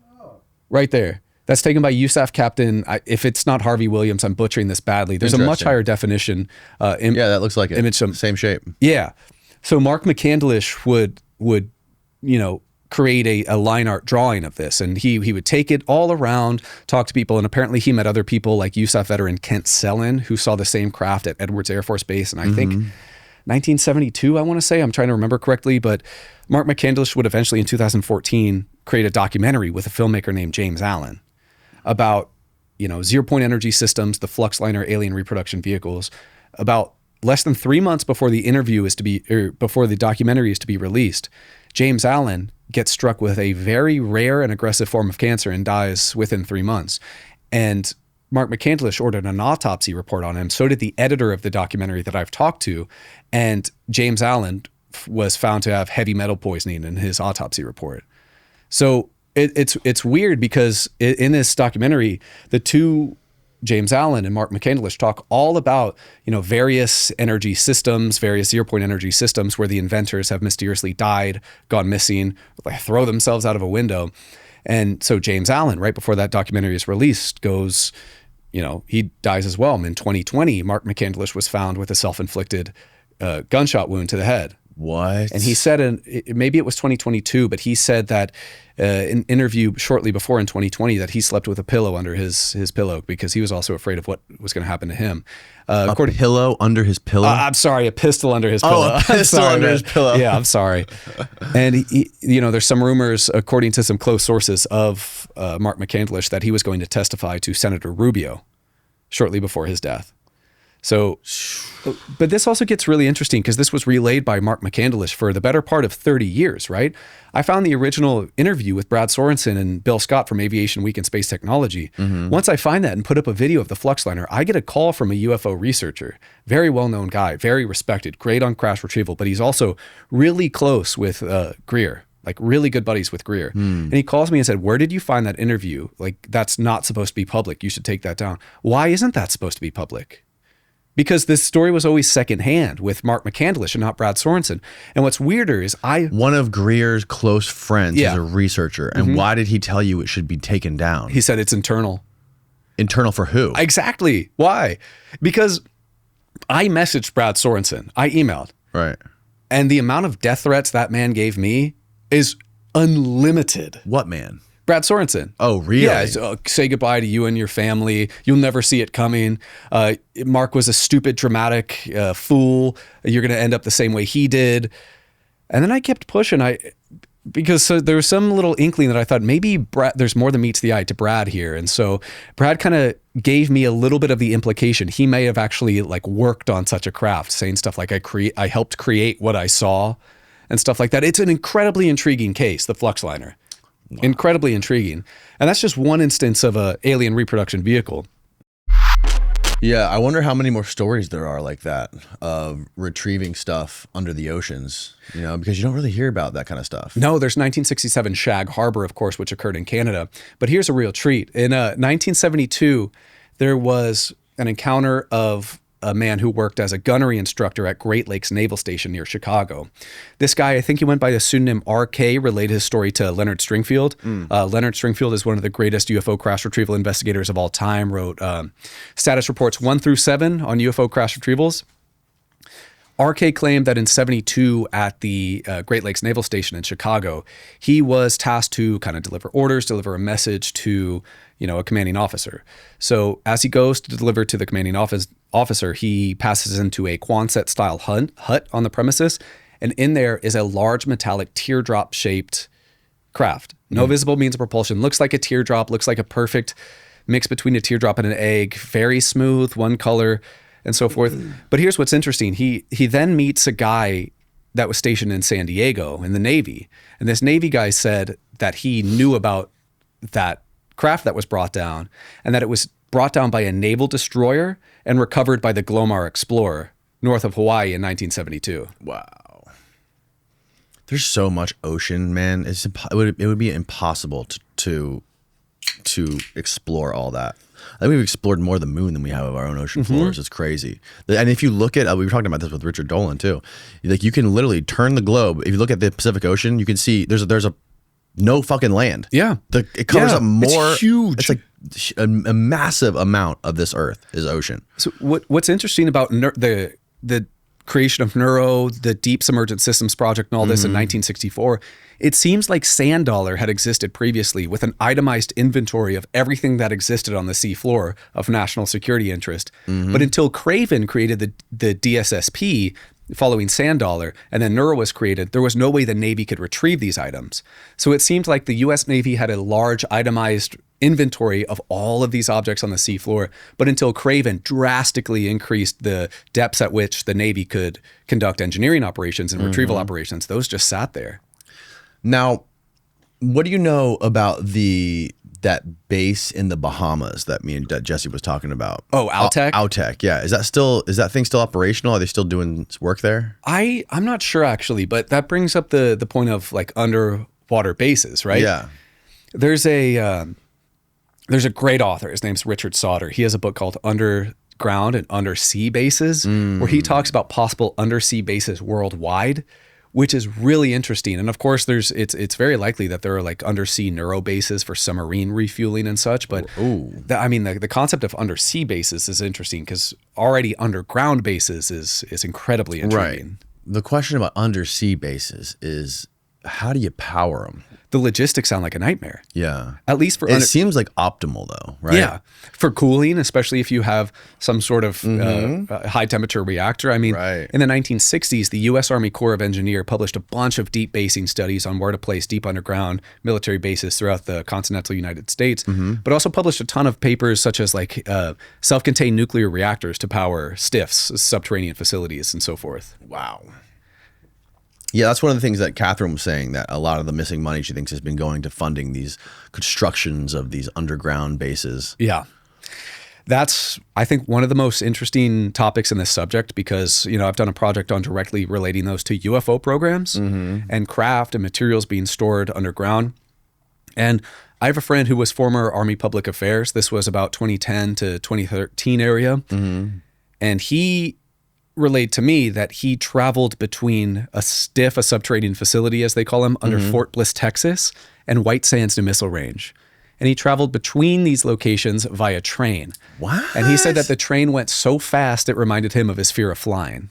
right there. That's taken by USAF Captain. If it's not Harvey Williams, I'm butchering this badly. There's a much higher definition. Yeah, that looks like it. Image same shape. Yeah. So Mark McCandless would create a line art drawing of this. And he would take it all around, talk to people. And apparently he met other people like USAF veteran Kent Sellin, who saw the same craft at Edwards Air Force Base. And I think 1972, I want to say, I'm trying to remember correctly, but Mark McCandless would eventually in 2014 create a documentary with a filmmaker named James Allen about, 0-point energy systems, the flux liner alien reproduction vehicles. About less than 3 months before the before the documentary is to be released, James Allen gets struck with a very rare and aggressive form of cancer and dies within 3 months. And Mark McCandless ordered an autopsy report on him. So did the editor of the documentary that I've talked to. And James Allen was found to have heavy metal poisoning in his autopsy report. So it's weird because in this documentary, the two, James Allen and Mark McCandless, talk all about, various energy systems, various 0-point energy systems where the inventors have mysteriously died, gone missing, throw themselves out of a window. And so James Allen, right before that documentary is released, goes, he dies as well. In 2020, Mark McCandless was found with a self-inflicted gunshot wound to the head. What? And he said, maybe it was 2022, but he said that in an interview shortly before in 2020 that he slept with a pillow under his pillow because he was also afraid of what was going to happen to him. A pillow under his pillow? I'm sorry, a pistol under his pillow. Oh, a pistol under his pillow. Yeah, I'm sorry. And, there's some rumors, according to some close sources of Mark McCandless, that he was going to testify to Senator Rubio shortly before his death. So, but this also gets really interesting because this was relayed by Mark McCandless for the better part of 30 years, right? I found the original interview with Brad Sorenson and Bill Scott from Aviation Week and Space Technology. Once I find that and put up a video of the flux liner, I get a call from a UFO researcher, very well-known guy, very respected, great on crash retrieval, but he's also really close with Greer, like really good buddies with Greer. And he calls me and said, "Where did you find that interview? Like, that's not supposed to be public. You should take that down." Why isn't that supposed to be public? Because this story was always secondhand with Mark McCandless and not Brad Sorenson. And what's weirder is one of Greer's close friends is a researcher. And why did he tell you it should be taken down? He said it's internal. Internal for who? Exactly. Why? Because I messaged Brad Sorenson. I emailed. Right. And the amount of death threats that man gave me is unlimited. What man? Brad Sorenson. Oh, really? Yeah. Say goodbye to you and your family. You'll never see it coming. Mark was a stupid, dramatic fool. You're going to end up the same way he did. And then I kept pushing. Because there was some little inkling that I thought maybe there's more than meets the eye to Brad here. And so Brad kind of gave me a little bit of the implication. He may have actually worked on such a craft, saying stuff like I helped create what I saw and stuff like that. It's an incredibly intriguing case, the flux liner. Wow. Incredibly intriguing. And that's just one instance of a alien reproduction vehicle. Yeah, I wonder how many more stories there are like that of retrieving stuff under the oceans, because you don't really hear about that kind of stuff. No, there's 1967 Shag Harbor, of course, which occurred in Canada. But here's a real treat. In 1972, there was an encounter of a man who worked as a gunnery instructor at Great Lakes Naval Station near Chicago. This guy, I think he went by the pseudonym RK, related his story to Leonard Stringfield. Leonard Stringfield is one of the greatest UFO crash retrieval investigators of all time, wrote status reports 1 through 7 on UFO crash retrievals. RK claimed that in 72 at the Great Lakes Naval Station in Chicago, he was tasked to kind of deliver orders, deliver a message to, a commanding officer. So as he goes to deliver to the commanding officer, he passes into a Quonset-style hut on the premises, and in there is a large metallic teardrop-shaped craft. No visible means of propulsion. Looks like a teardrop, looks like a perfect mix between a teardrop and an egg. Very smooth, one color, and so forth. But here's what's interesting. He then meets a guy that was stationed in San Diego in the Navy. And this Navy guy said that he knew about that craft that was brought down, and that it was brought down by a naval destroyer and recovered by the Glomar Explorer north of Hawaii in 1972. Wow. There's so much ocean, man. It would be impossible to explore all that. I think we've explored more of the moon than we have of our own ocean floors. It's crazy. And if you look at, we were talking about this with Richard Dolan too. Like, you can literally turn the globe. If you look at the Pacific Ocean, you can see there's a no fucking land. Yeah. It covers up more. It's huge. It's like a massive amount of this earth is ocean. So what's interesting about the creation of Nuro, the Deep Submergent Systems Project, and all this in 1964, it seems like Sand Dollar had existed previously with an itemized inventory of everything that existed on the seafloor of national security interest. But until Craven created the DSSP following Sand Dollar, and then Nuro was created, there was no way the Navy could retrieve these items. So it seemed like the U.S. Navy had a large itemized inventory of all of these objects on the seafloor, but until Craven drastically increased the depths at which the Navy could conduct engineering operations and retrieval operations, those just sat there. Now, what do you know about that base in the Bahamas that Jesse was talking about? Oh, Altec? Altec, yeah. Is that thing still operational? Are they still doing work there? I'm not sure actually, but that brings up the point of like underwater bases, right? Yeah. There's a great author. His name's Richard Sauter. He has a book called Underground and Undersea Bases, where he talks about possible undersea bases worldwide, which is really interesting. And of course, it's very likely that there are like undersea Nuro bases for submarine refueling and such. But the concept of undersea bases is interesting because already underground bases is incredibly intriguing. Right. The question about undersea bases is, how do you power them? The logistics sound like a nightmare. Yeah. At least for... It seems like optimal though, right? Yeah. For cooling, especially if you have some sort of high temperature reactor. I mean, in the 1960s, the U.S. Army Corps of Engineers published a bunch of deep basing studies on where to place deep underground military bases throughout the continental United States, but also published a ton of papers such as like self-contained nuclear reactors to power STIFs, subterranean facilities, and so forth. Wow. Yeah, that's one of the things that Catherine was saying, that a lot of the missing money, she thinks, has been going to funding these constructions of these underground bases. Yeah. That's, I think, one of the most interesting topics in this subject because, I've done a project on directly relating those to UFO programs and craft and materials being stored underground. And I have a friend who was former Army Public Affairs. This was about 2010 to 2013 area. And he relayed to me that he traveled between a STIF, a subterranean facility, as they call them, under Fort Bliss, Texas, and White Sands New Missile Range. And he traveled between these locations via train. What? And he said that the train went so fast it reminded him of his fear of flying.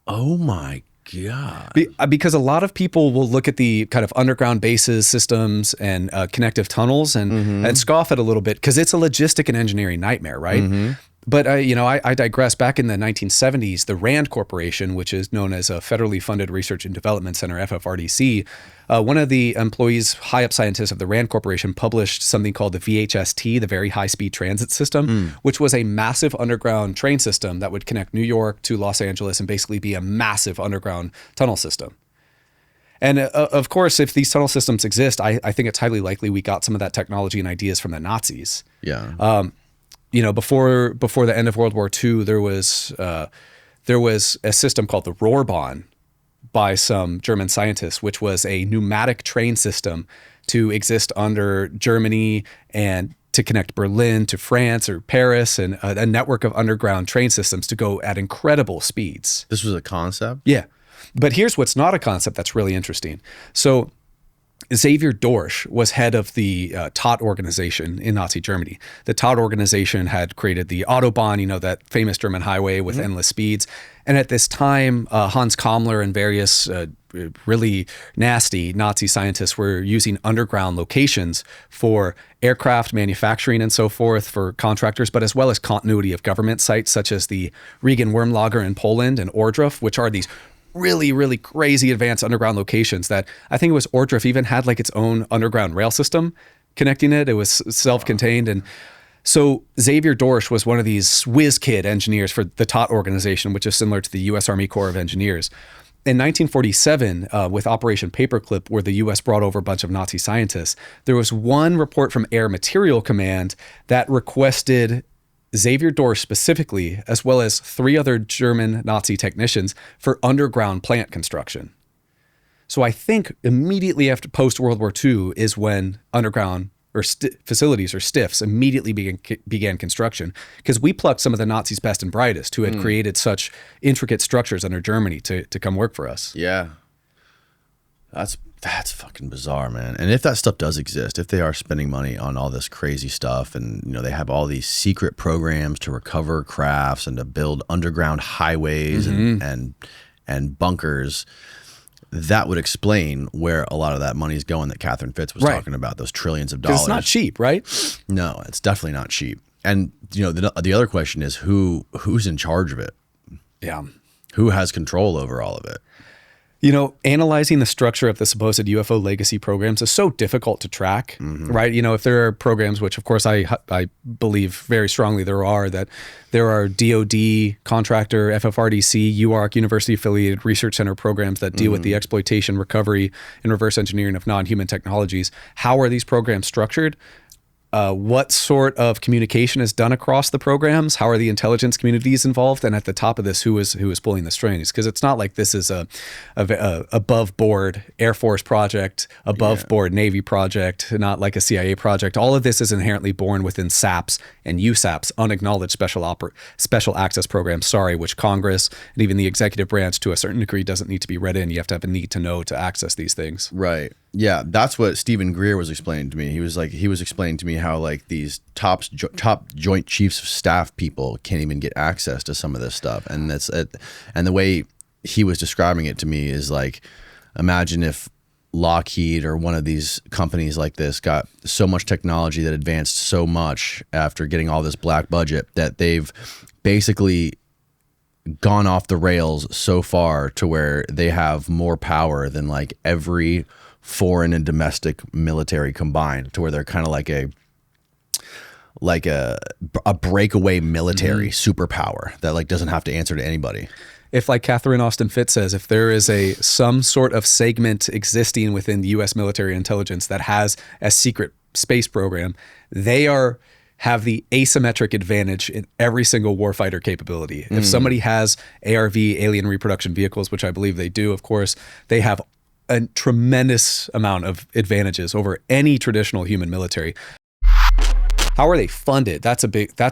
Oh my God. Because a lot of people will look at the kind of underground bases, systems, and connective tunnels and scoff at a little bit because it's a logistic and engineering nightmare, right? But I digress. Back in the 1970s, the RAND Corporation, which is known as a Federally Funded Research and Development Center, FFRDC, one of the employees, high-up scientists of the RAND Corporation, published something called the VHST, the Very High Speed Transit System, which was a massive underground train system that would connect New York to Los Angeles and basically be a massive underground tunnel system. And of course, if these tunnel systems exist, I think it's highly likely we got some of that technology and ideas from the Nazis. Yeah. before the end of World War II, there was a system called the Rohrbahn by some German scientists, which was a pneumatic train system to exist under Germany and to connect Berlin to France or Paris, and a network of underground train systems to go at incredible speeds. This was a concept? Yeah. But here's what's not a concept that's really interesting. So Xavier Dorsch was head of the Todt organization in Nazi Germany. The Todt organization had created the Autobahn, that famous German highway with endless speeds. And at this time, Hans Kammler and various really nasty Nazi scientists were using underground locations for aircraft manufacturing and so forth for contractors, but as well as continuity of government sites such as the Regen-Wormlager in Poland and Ohrdruf, which are these really, really crazy advanced underground locations that I think it was Ohrdruf even had like its own underground rail system connecting it. It was self-contained. And so Xavier Dorsch was one of these whiz kid engineers for the Todt organization, which is similar to the U.S. Army Corps of Engineers. In 1947, with Operation Paperclip, where the U.S. brought over a bunch of Nazi scientists, there was one report from Air Material Command that requested Xavier Dorsch specifically, as well as 3 other German Nazi technicians, for underground plant construction. So I think immediately after post-World War II is when underground or facilities or STIFs immediately began construction, because we plucked some of the Nazis' best and brightest who had created such intricate structures under Germany to come work for us. Yeah. That's fucking bizarre, man. And if that stuff does exist, if they are spending money on all this crazy stuff, and they have all these secret programs to recover crafts and to build underground highways and bunkers, that would explain where a lot of that money is going that Catherine Fitz was talking about, those trillions of dollars. It's not cheap, right? No, it's definitely not cheap. And the other question is who's in charge of it? Yeah. Who has control over all of it? Analyzing the structure of the supposed UFO legacy programs is so difficult to track, right? If there are programs, which of course I believe very strongly there are DOD, contractor, FFRDC, UARC, university affiliated research center programs that deal with the exploitation, recovery, and reverse engineering of non-human technologies. How are these programs structured? What sort of communication is done across the programs? How are the intelligence communities involved? And at the top of this, who is pulling the strings? Because it's not like this is a above board Air Force project, above board Navy project, not like a CIA project. All of this is inherently born within SAPs and USAPs, unacknowledged special access programs. Which Congress and even the executive branch to a certain degree doesn't need to be read in. You have to have a need to know to access these things. Right. Yeah, that's what Stephen Greer was explaining to me. He was explaining to me how like these top Joint Chiefs of Staff people can't even get access to some of this stuff, and and the way he was describing it to me is like, imagine if Lockheed or one of these companies like this got so much technology that advanced so much after getting all this black budget that they've basically gone off the rails so far to where they have more power than like every foreign and domestic military combined, to where they're kind of like a breakaway military superpower that like doesn't have to answer to anybody. If, like Catherine Austin Fitts says, if there is some sort of segment existing within the U.S. military intelligence that has a secret space program, they have the asymmetric advantage in every single warfighter capability. If somebody has ARV, alien reproduction vehicles, which I believe they do, of course, they have a tremendous amount of advantages over any traditional human military. How are they funded? That's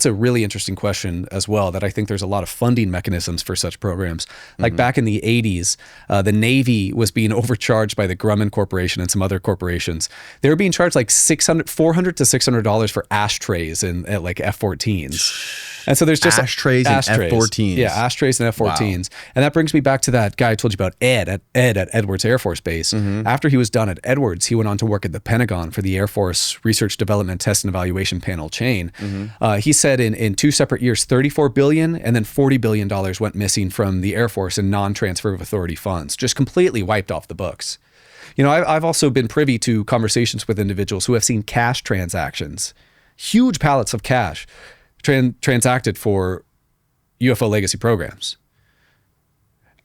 a really interesting question as well, that I think there's a lot of funding mechanisms for such programs. Like back in the 80s, the Navy was being overcharged by the Grumman Corporation and some other corporations. They were being charged like $400 to $600 for ashtrays at like F-14s. And so there's just ashtrays and F-14s. Yeah, ashtrays and F-14s. Wow. And that brings me back to that guy I told you about, Ed at Edwards Air Force Base. After he was done at Edwards, he went on to work at the Pentagon for the Air Force Research Development Test and Evaluation Panel chain. He said in 2 separate years, $34 billion and then $40 billion went missing from the Air Force in non-transfer of authority funds, just completely wiped off the books. I've also been privy to conversations with individuals who have seen cash transactions, huge pallets of cash transacted for UFO legacy programs.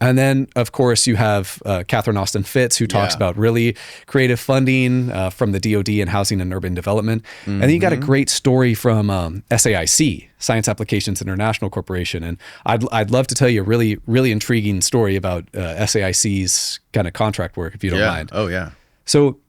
And then, of course, you have Catherine Austin Fitts, who talks about really creative funding from the DoD and Housing and Urban Development. And then you got a great story from SAIC, Science Applications International Corporation. And I'd love to tell you a really, really intriguing story about SAIC's kind of contract work, if you don't mind. Oh, yeah. So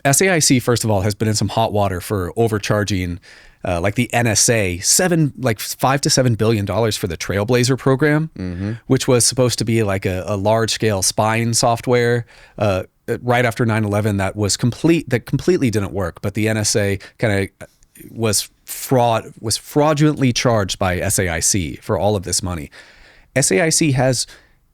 SAIC, first of all, has been in some hot water for overcharging like the NSA, $5 to $7 billion for the Trailblazer program, which was supposed to be like a large scale spying software. Right after 9/11, that completely didn't work, but the NSA kind of was fraudulently charged by SAIC for all of this money. SAIC has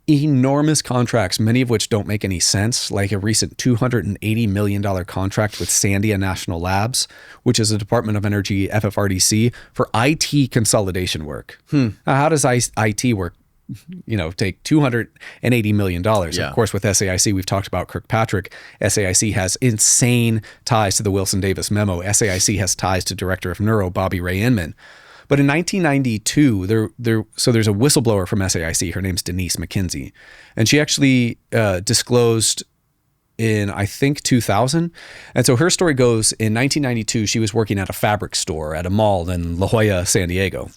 enormous contracts, many of which don't make any sense, like a recent $280 million contract with Sandia National Labs, which is a Department of Energy FFRDC, for IT consolidation work. Now, how does IT work? Take $280 million. Of course, with SAIC, we've talked about Kirkpatrick. SAIC has insane ties to the Wilson Davis memo. SAIC has ties to Director of Nuro, Bobby Ray Inman. But in 1992, there's a whistleblower from SAIC. Her name's Denise McKinsey. And she actually disclosed in, I think, 2000. And so her story goes, in 1992, she was working at a fabric store at a mall in La Jolla, San Diego.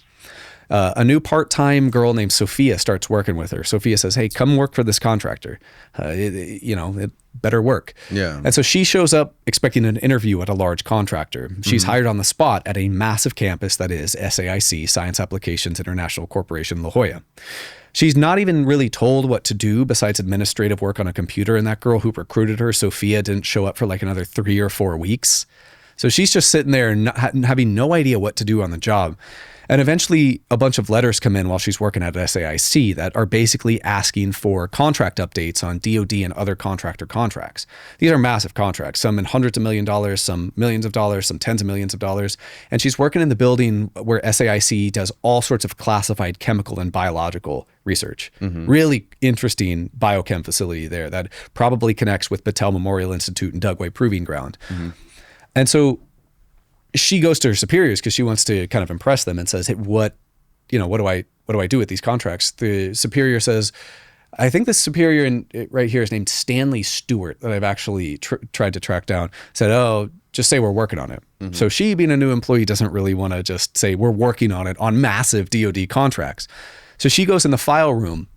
A new part-time girl named Sophia starts working with her. Sophia says, hey, come work for this contractor. It better work. Yeah. And so she shows up expecting an interview at a large contractor. She's hired on the spot at a massive campus that is SAIC, Science Applications International Corporation, La Jolla. She's not even really told what to do besides administrative work on a computer. And that girl who recruited her, Sophia, didn't show up for like another 3 or 4 weeks. So she's just sitting there and having no idea what to do on the job. And eventually a bunch of letters come in while she's working at SAIC that are basically asking for contract updates on DoD and other contractor contracts. These are massive contracts, some in hundreds of $millions, some millions of dollars, some tens of millions of dollars. And she's working in the building where SAIC does all sorts of classified chemical and biological research. Really interesting biochem facility there that probably connects with Battelle Memorial Institute and Dugway Proving Ground. And so she goes to her superiors because she wants to kind of impress them and says, hey, what do I do with these contracts? The superior says, I think the superior right here is named Stanley Stewart that I've actually tried to track down, said, oh, just say we're working on it. So she, being a new employee, doesn't really want to just say we're working on it on massive DoD contracts. So she goes in the file room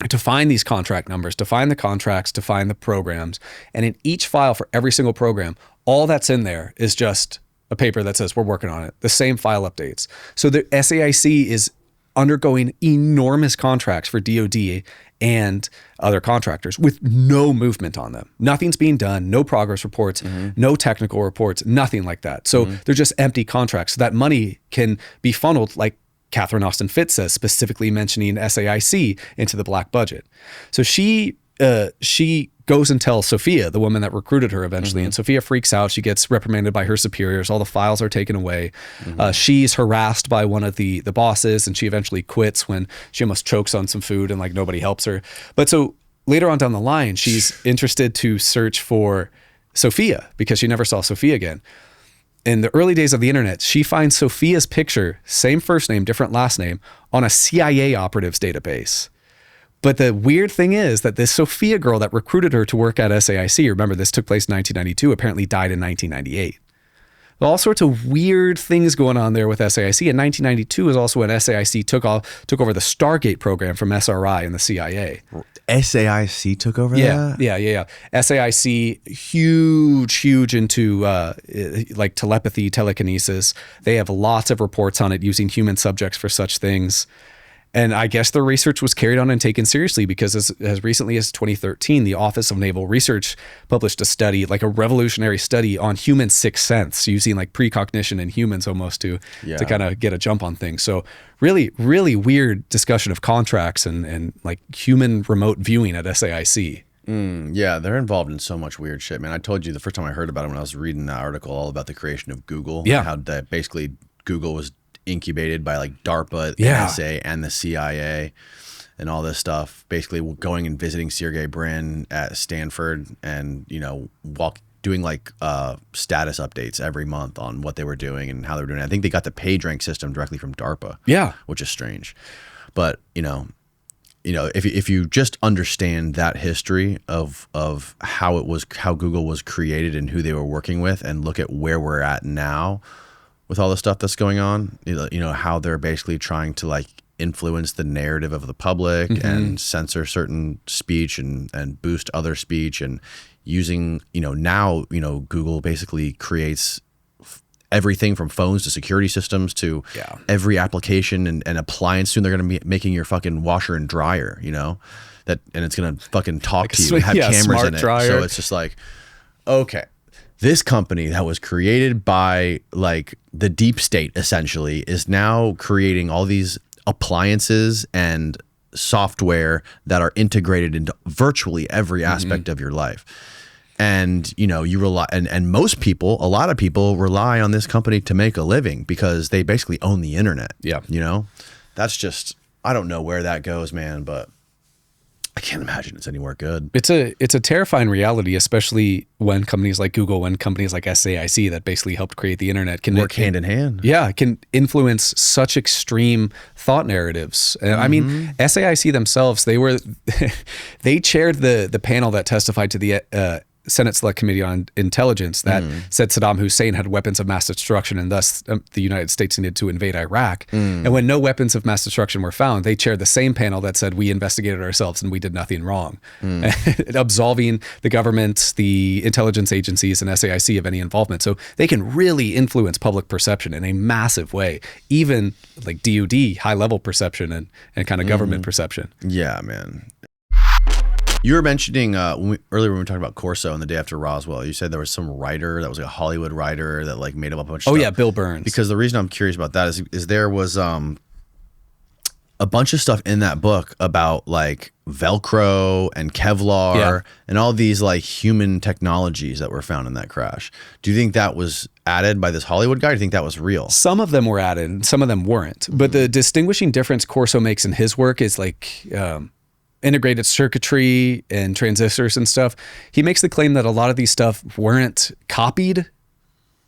to find these contract numbers, to find the contracts, to find the programs. And in each file for every single program, all that's in there is just a paper that says we're working on it, the same file updates. So the SAIC is undergoing enormous contracts for DoD and other contractors with no movement on them. Nothing's being done, no progress reports, no technical reports, nothing like that. So they're just empty contracts. So that money can be funneled, like Catherine Austin Fitts says, specifically mentioning SAIC, into the black budget. So she goes and tells Sophia, the woman that recruited her eventually, and Sophia freaks out. She gets reprimanded by her superiors. All the files are taken away. She's harassed by one of the bosses, and she eventually quits when she almost chokes on some food and like nobody helps her. But so later on down the line, she's interested to search for Sophia because she never saw Sophia again. In the early days of the internet, she finds Sophia's picture, same first name, different last name, on a CIA operatives database. But the weird thing is that this Sophia girl that recruited her to work at SAIC, remember this took place in 1992, apparently died in 1998. All sorts of weird things going on there with SAIC. In 1992 is also when SAIC took over the Stargate program from SRI and the CIA. SAIC took over that? Yeah. SAIC, huge into like telepathy, telekinesis. They have lots of reports on it using human subjects for such things. And I guess their research was carried on and taken seriously because as recently as 2013, the Office of Naval Research published a study, like a revolutionary study on human sixth sense, using like precognition in humans almost to kind of get a jump on things. So really, really weird discussion of contracts and like human remote viewing at SAIC. Yeah, they're involved in so much weird shit, man. I told you the first time I heard about it when I was reading that article all about the creation of Google. Yeah. How that basically Google was incubated by like DARPA, the NSA, and the CIA, and all this stuff. Basically, going and visiting Sergey Brin at Stanford, and doing like status updates every month on what they were doing and how they were doing. I think they got the PageRank system directly from DARPA. Yeah, which is strange, but if you just understand that history of how Google was created and who they were working with, and look at where we're at now with all the stuff that's going on, how they're basically trying to like influence the narrative of the public and censor certain speech and boost other speech, and using, now, Google basically creates everything from phones to security systems to every application and appliance. Soon they're going to be making your fucking washer and dryer, and it's going to fucking talk to you and have cameras in it. Dryer. So it's just like, okay, this company that was created by like the deep state essentially is now creating all these appliances and software that are integrated into virtually every aspect of your life. And, you rely, and most people, a lot of people rely on this company to make a living because they basically own the internet. Yeah. That's just, I don't know where that goes, man, but I can't imagine it's anywhere good. It's a terrifying reality, especially when companies like Google, when companies like SAIC that basically helped create the internet can work hand in hand. Yeah, can influence such extreme thought narratives. I mean, SAIC themselves, they chaired the panel that testified to the Senate Select Committee on Intelligence that said Saddam Hussein had weapons of mass destruction and thus the United States needed to invade Iraq. And when no weapons of mass destruction were found, they chaired the same panel that said we investigated ourselves and we did nothing wrong, absolving the government, the intelligence agencies, and SAIC of any involvement. So they can really influence public perception in a massive way, even like DoD, high-level perception and kind of government perception. Yeah, man. You were mentioning earlier when we were talking about Corso and the day after Roswell, you said there was some writer that was like a Hollywood writer that like made up a bunch of stuff. Oh yeah, Bill Burns. Because the reason I'm curious about that is there was a bunch of stuff in that book about like Velcro and Kevlar and all these like human technologies that were found in that crash. Do you think that was added by this Hollywood guy? Or do you think that was real? Some of them were added and some of them weren't. But the distinguishing difference Corso makes in his work is like integrated circuitry and transistors and stuff. He makes the claim that a lot of these stuff weren't copied,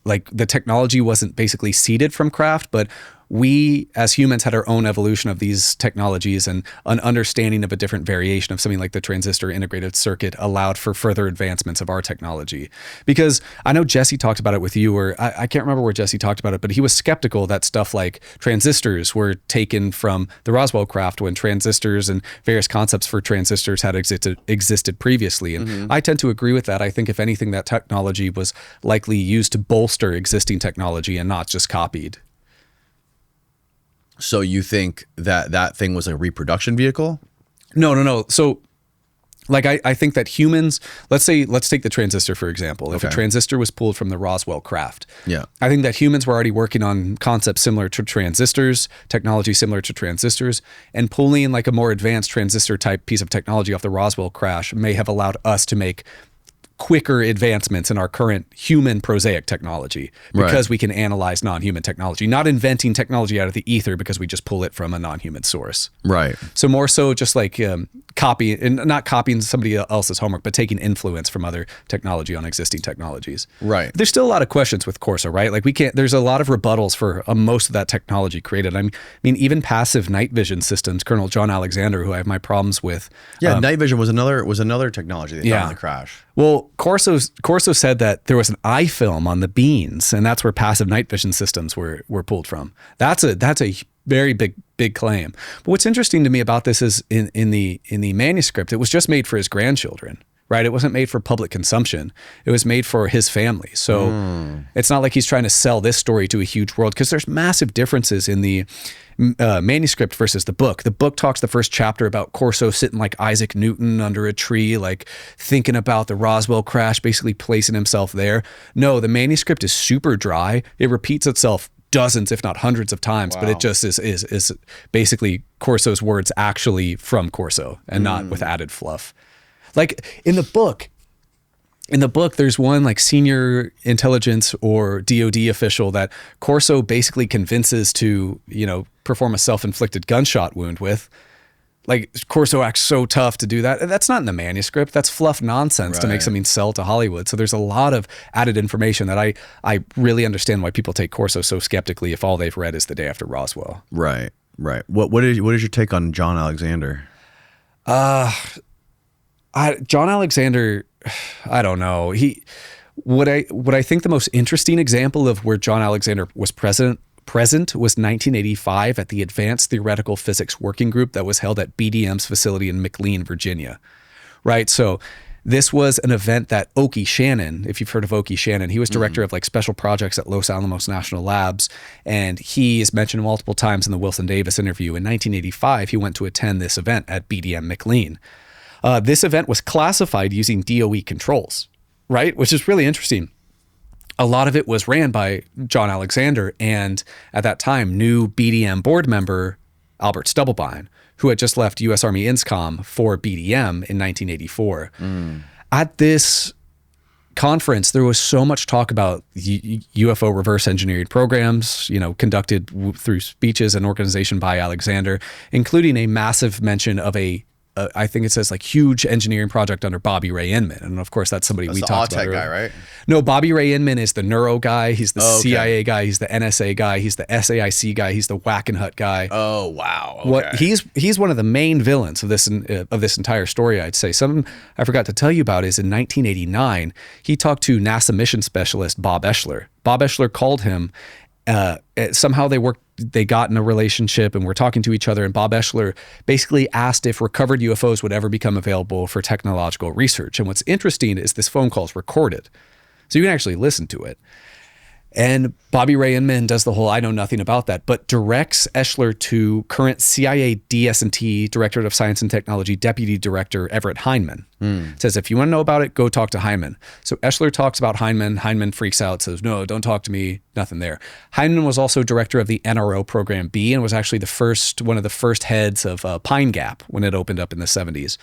like the technology wasn't basically seeded from craft, but we as humans had our own evolution of these technologies, and an understanding of a different variation of something like the transistor integrated circuit allowed for further advancements of our technology. Because I know Jesse talked about it with you, or I can't remember where Jesse talked about it, but he was skeptical that stuff like transistors were taken from the Roswell craft when transistors and various concepts for transistors had existed previously. And I tend to agree with that. I think if anything, that technology was likely used to bolster existing technology and not just copied. So you think that thing was a reproduction vehicle? No. So like I think that humans, let's take the transistor, for example. If a transistor was pulled from the Roswell craft, I think that humans were already working on concepts similar to transistors, technology similar to transistors, and pulling like a more advanced transistor type piece of technology off the Roswell crash may have allowed us to make quicker advancements in our current human prosaic technology because we can analyze non-human technology, not inventing technology out of the ether because we just pull it from a non-human source. Right. So more so just like copying, and not copying somebody else's homework, but taking influence from other technology on existing technologies. Right. There's still a lot of questions with Corso, right? Like there's a lot of rebuttals for most of that technology created. I mean, even passive night vision systems, Colonel John Alexander, who I have my problems with. Yeah, night vision was another technology they found in the crash. Well, Corso said that there was an eye film on the beans, and that's where passive night vision systems were pulled from. That's a very big claim. But what's interesting to me about this is in the manuscript, it was just made for his grandchildren, right? It wasn't made for public consumption. It was made for his family. So it's not like he's trying to sell this story to a huge world, because there's massive differences in the manuscript versus the book. The book talks the first chapter about Corso sitting like Isaac Newton under a tree, like thinking about the Roswell crash, basically placing himself there. No, the manuscript is super dry. It repeats itself dozens, if not hundreds of times, but it just is basically Corso's words actually from Corso and not with added fluff. Like in the book, there's one like senior intelligence or DOD official that Corso basically convinces to, perform a self-inflicted gunshot wound with. Like Corso acts so tough to do that. That's not in the manuscript. That's fluff nonsense to make something sell to Hollywood. So there's a lot of added information that I really understand why people take Corso so skeptically if all they've read is The Day After Roswell. Right. What is your take on John Alexander? John Alexander, I don't know. What I think the most interesting example of where John Alexander was present was 1985 at the Advanced Theoretical Physics Working Group that was held at BDM's facility in McLean, Virginia. Right? So this was an event that Oki Shannon, if you've heard of Oki Shannon, he was director of like special projects at Los Alamos National Labs. And he is mentioned multiple times in the Wilson Davis interview. In 1985, he went to attend this event at BDM McLean. This event was classified using DOE controls, right? Which is really interesting. A lot of it was ran by John Alexander and at that time, new BDM board member, Albert Stubblebine, who had just left U.S. Army INSCOM for BDM in 1984. At this conference, there was so much talk about UFO reverse engineering programs, conducted through speeches and organization by Alexander, including a massive mention of I think it says like huge engineering project under Bobby Ray Inman. And of course, that's somebody we talked about. That's the guy, right? No, Bobby Ray Inman is the Nuro guy. He's the CIA guy. He's the NSA guy. He's the SAIC guy. He's the Wackenhut guy. Oh, wow. Okay. He's one of the main villains of this entire story, I'd say. Something I forgot to tell you about is in 1989, he talked to NASA mission specialist Bob Eschler. Bob Eschler called him. Somehow they got in a relationship and were talking to each other, and Bob Eschler basically asked if recovered UFOs would ever become available for technological research. And what's interesting is this phone call is recorded, so you can actually listen to it. And Bobby Ray Inman does the whole I know nothing about that, but directs Eschler to current CIA DS&T, Directorate of Science and Technology, Deputy Director Everett Hindman. Says, if you want to know about it, go talk to Hindman. So Eschler talks about Hindman. Hindman freaks out, says, no, don't talk to me, nothing there. Hindman was also director of the NRO Program B and was actually one of the first heads of Pine Gap when it opened up in the 70s.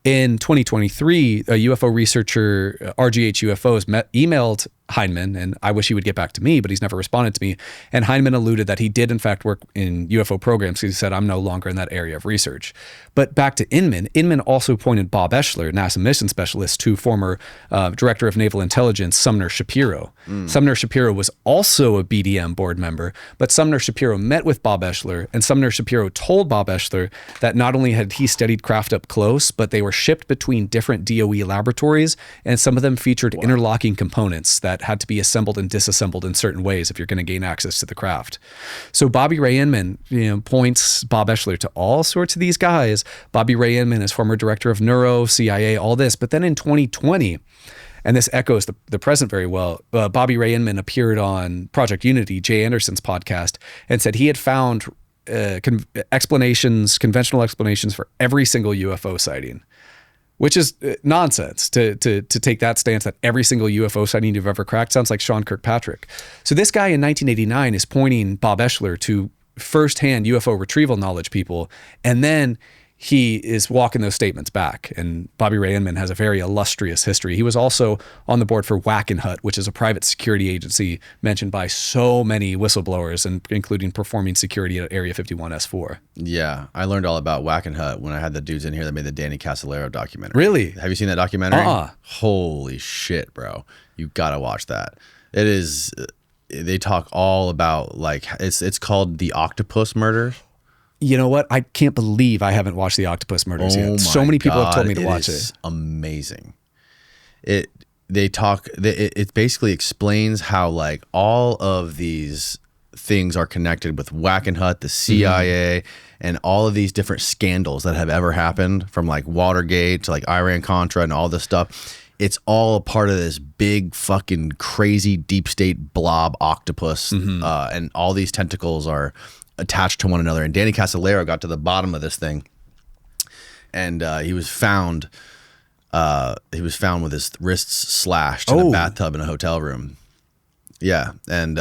In 2023, a UFO researcher, RGH UFOs, emailed Hindman, and I wish he would get back to me, but he's never responded to me. And Hindman alluded that he did, in fact, work in UFO programs. He said, I'm no longer in that area of research. But back to Inman. Inman also pointed Bob Eschler, NASA mission specialist, to former Director of Naval Intelligence, Sumner Shapiro. Sumner Shapiro was also a BDM board member, but Sumner Shapiro met with Bob Eschler, and Sumner Shapiro told Bob Eschler that not only had he studied craft up close, but they were shipped between different DOE laboratories, and some of them featured interlocking components that had to be assembled and disassembled in certain ways if you're going to gain access to the craft. So Bobby Ray Inman, points Bob Eschler to all sorts of these guys. Bobby Ray Inman is former director of Nuro, CIA, all this. But then in 2020, and this echoes the present very well, Bobby Ray Inman appeared on Project Unity, Jay Anderson's podcast, and said he had found conventional explanations for every single UFO sighting, which is nonsense to take that stance that every single UFO sighting you've ever cracked sounds like Sean Kirkpatrick. So this guy in 1989 is pointing Bob Eschler to firsthand UFO retrieval knowledge people, and then he is walking those statements back. And Bobby Ray Inman has a very illustrious history. He was also on the board for Wackenhut, which is a private security agency mentioned by so many whistleblowers, and including performing security at Area 51S4. Yeah, I learned all about Wackenhut when I had the dudes in here that made the Danny Casolaro documentary. Really? Have you seen that documentary? Holy shit, bro. You gotta watch that. It is, they talk all about, like, it's called The Octopus Murders. You know what? I can't believe I haven't watched The Octopus Murders yet. So many people have told me to watch it. It's amazing. It basically explains how, like, all of these things are connected with Wackenhut, the CIA, and all of these different scandals that have ever happened, from like Watergate to like Iran-Contra and all this stuff. It's all a part of this big fucking crazy deep state blob octopus, and all these tentacles are attached to one another. And Danny Casolaro got to the bottom of this thing, and he was found with his wrists slashed in a bathtub in a hotel room. Yeah, and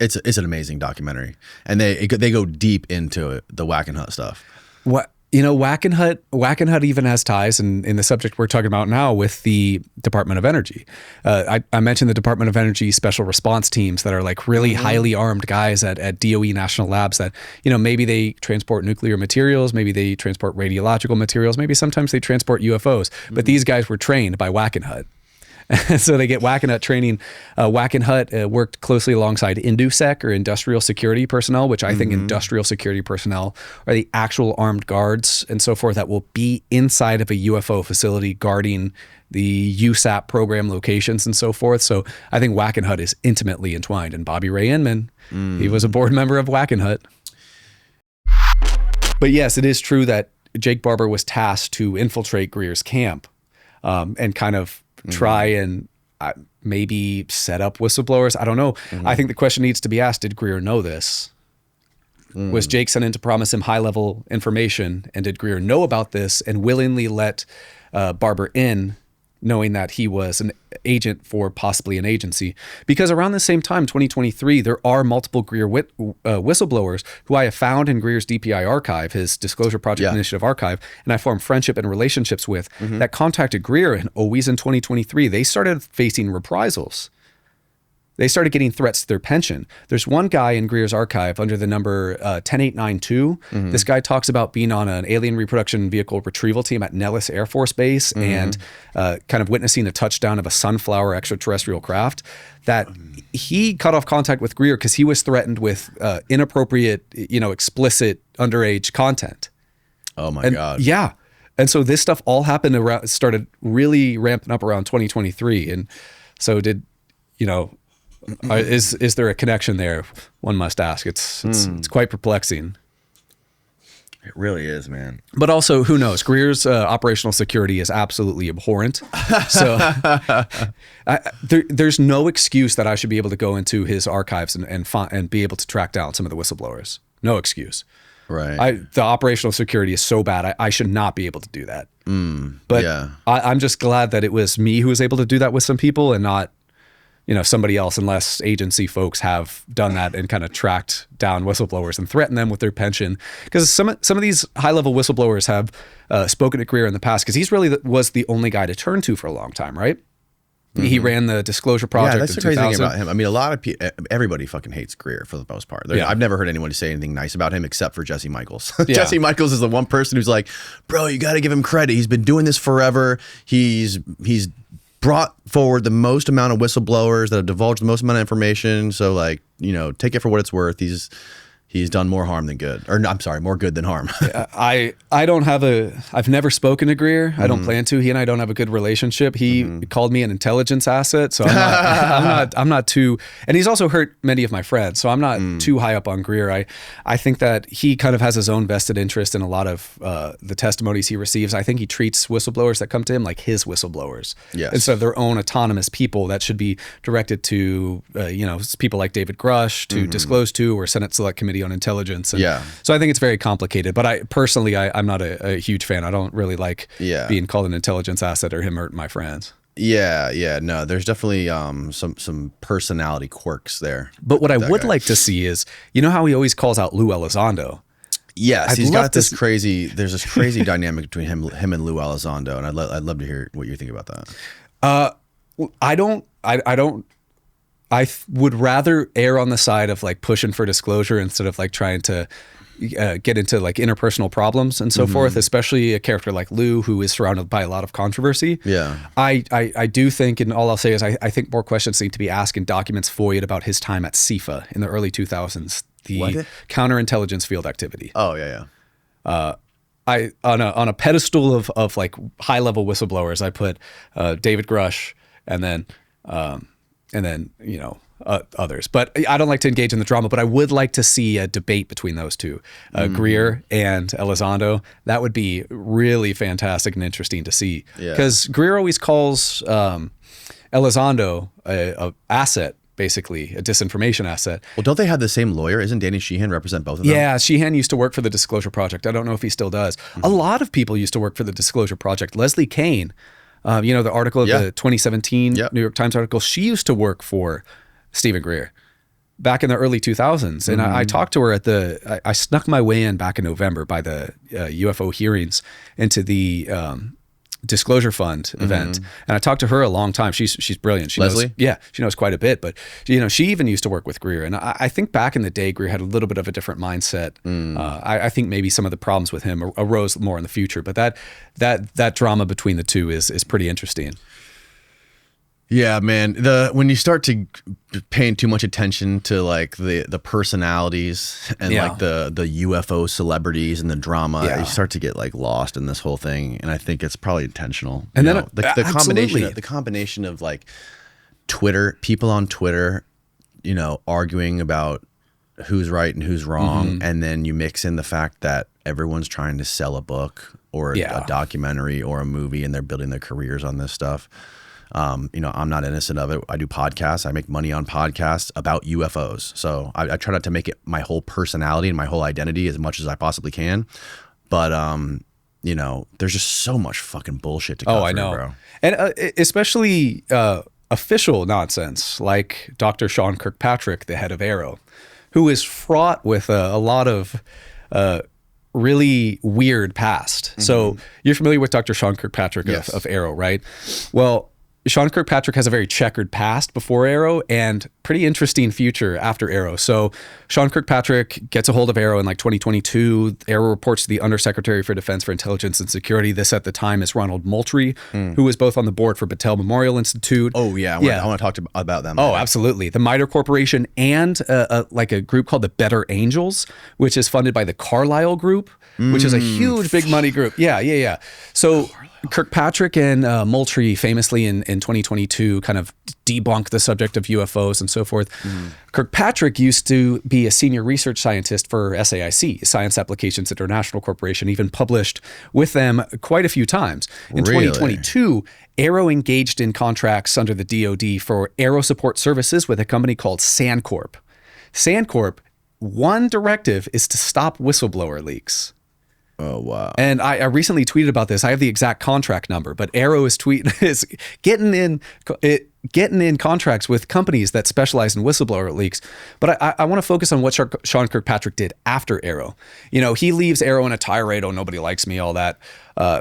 it's an amazing documentary, and they go deep into it, the Wackenhut stuff. What? Wackenhut even has ties in the subject we're talking about now with the Department of Energy. I mentioned the Department of Energy special response teams that are like really highly armed guys at DOE national labs that, maybe they transport nuclear materials, maybe they transport radiological materials, maybe sometimes they transport UFOs, but these guys were trained by Wackenhut. So they get Wackenhut training. Wackenhut worked closely alongside INDUSEC, or industrial security personnel, which I think industrial security personnel are the actual armed guards and so forth that will be inside of a UFO facility guarding the USAP program locations and so forth. So I think Wackenhut is intimately entwined. And Bobby Ray Inman, he was a board member of Wackenhut. But yes, it is true that Jake Barber was tasked to infiltrate Greer's camp and kind of try and maybe set up whistleblowers. I don't know. I think the question needs to be asked, did Greer know this? Was Jake sent in to promise him high-level information, and did Greer know about this and willingly let Barber in, knowing that he was an agent for possibly an agency? Because around the same time, 2023, there are multiple Greer whistleblowers who I have found in Greer's DPI archive, his Disclosure Project Initiative archive, and I formed friendship and relationships with, that contacted Greer, and always in 2023, they started facing reprisals. They started getting threats to their pension. There's one guy in Greer's archive under the number 10892. This guy talks about being on an alien reproduction vehicle retrieval team at Nellis Air Force Base and kind of witnessing a touchdown of a Sunflower extraterrestrial craft. That he cut off contact with Greer because he was threatened with inappropriate, explicit underage content. Oh my God. Yeah. And so this stuff all happened started really ramping up around 2023. And so is there a connection there? One must ask. It's quite perplexing. It really is, man. But also, who knows? Greer's operational security is absolutely abhorrent. So there's no excuse that I should be able to go into his archives and be able to track down some of the whistleblowers. No excuse. Right. The operational security is so bad. I should not be able to do that. But I'm just glad that it was me who was able to do that with some people and not somebody else, unless agency folks have done that and kind of tracked down whistleblowers and threatened them with their pension. Because some of these high-level whistleblowers have spoken to Greer in the past, because he's really was the only guy to turn to for a long time, right? He ran the Disclosure Project. Yeah, that's the crazy 2000. thing about him. I mean, a lot of people, everybody fucking hates Greer for the most part. I've never heard anyone say anything nice about him except for Jesse Michaels. Jesse Michaels is the one person who's like, bro, you got to give him credit. He's been doing this forever. He's brought forward the most amount of whistleblowers that have divulged the most amount of information. So take it for what it's worth. He's done more harm than good, or I'm sorry, more good than harm. I've never spoken to Greer. I don't plan to. He and I don't have a good relationship. He called me an intelligence asset. So I'm not too, and he's also hurt many of my friends. So I'm not too high up on Greer. I think that he kind of has his own vested interest in a lot of the testimonies he receives. I think he treats whistleblowers that come to him like his whistleblowers. Yes. Instead of their own autonomous people that should be directed to, people like David Grush to disclose to, or Senate Select Committee on Intelligence. And so I think it's very complicated, but I'm not a huge fan. I don't really like being called an intelligence asset or him hurting my friends. No, there's definitely some personality quirks there. But what I would like to see is, how he always calls out Lou Elizondo? Yes, he's got this crazy. There's this crazy dynamic between him and Lou Elizondo, and I'd love to hear what you think about that. I would rather err on the side of pushing for disclosure instead of trying to get into interpersonal problems and so forth, especially a character like Lou, who is surrounded by a lot of controversy. Yeah. I do think, and all I'll say is I think more questions need to be asked in documents FOIA'd about his time at CIFA in the early 2000s, the counterintelligence field activity. Oh, yeah. On a pedestal of high level whistleblowers, I put David Grush and then others. But I don't like to engage in the drama, but I would like to see a debate between those two, Greer and Elizondo. That would be really fantastic and interesting to see. Because Greer always calls Elizondo a asset, basically, a disinformation asset. Well, don't they have the same lawyer? Isn't Danny Sheehan represent both of them? Yeah, Sheehan used to work for the Disclosure Project. I don't know if he still does. A lot of people used to work for the Disclosure Project. Leslie Kane, the article of the 2017 New York Times article, she used to work for Stephen Greer back in the early 2000s. And I talked to her I snuck my way in back in November by the UFO hearings into the Disclosure Fund event. And I talked to her a long time. She's brilliant. Leslie? She knows quite a bit, but she even used to work with Greer. And I think back in the day, Greer had a little bit of a different mindset. I think maybe some of the problems with him arose more in the future, but that drama between the two is pretty interesting. Yeah, man. When you start to paying too much attention to like the personalities and like the UFO celebrities and the drama, you start to get like lost in this whole thing. And I think it's probably intentional. And then the combination of like Twitter, people on Twitter, you know, arguing about who's right and who's wrong, and then you mix in the fact that everyone's trying to sell a book or a documentary or a movie, and they're building their careers on this stuff. You know, I'm not innocent of it. I do podcasts. I make money on podcasts about UFOs. So I try not to make it my whole personality and my whole identity as much as I possibly can. But, you know, there's just so much fucking bullshit to go through, bro. And especially official nonsense like Dr. Sean Kirkpatrick, the head of AARO, who is fraught with a lot of really weird past. So you're familiar with Dr. Sean Kirkpatrick of AARO, right? Well, Sean Kirkpatrick has a very checkered past before AARO and pretty interesting future after AARO. So Sean Kirkpatrick gets a hold of AARO in like 2022. AARO reports to the Undersecretary for Defense for Intelligence and Security. This at the time is Ronald Moultrie, who was both on the board for Battelle Memorial Institute. Oh yeah, I want to talk about them. Oh, absolutely. The MITRE Corporation and like a group called the Better Angels, which is funded by the Carlyle Group, which is a huge big money group. Yeah. So Kirkpatrick and Moultrie famously in 2022 kind of debunked the subject of UFOs and so forth. Kirkpatrick used to be a senior research scientist for SAIC, Science Applications International Corporation, even published with them quite a few times. In 2022, AARO engaged in contracts under the DoD for AARO support services with a company called Sandcorp. Sandcorp, one directive is to stop whistleblower leaks. Oh, wow. And I recently tweeted about this. I have the exact contract number, but AARO is getting in contracts with companies that specialize in whistleblower leaks. But I want to focus on what Sean Kirkpatrick did after AARO. You know, he leaves AARO in a tirade, oh, nobody likes me, all that,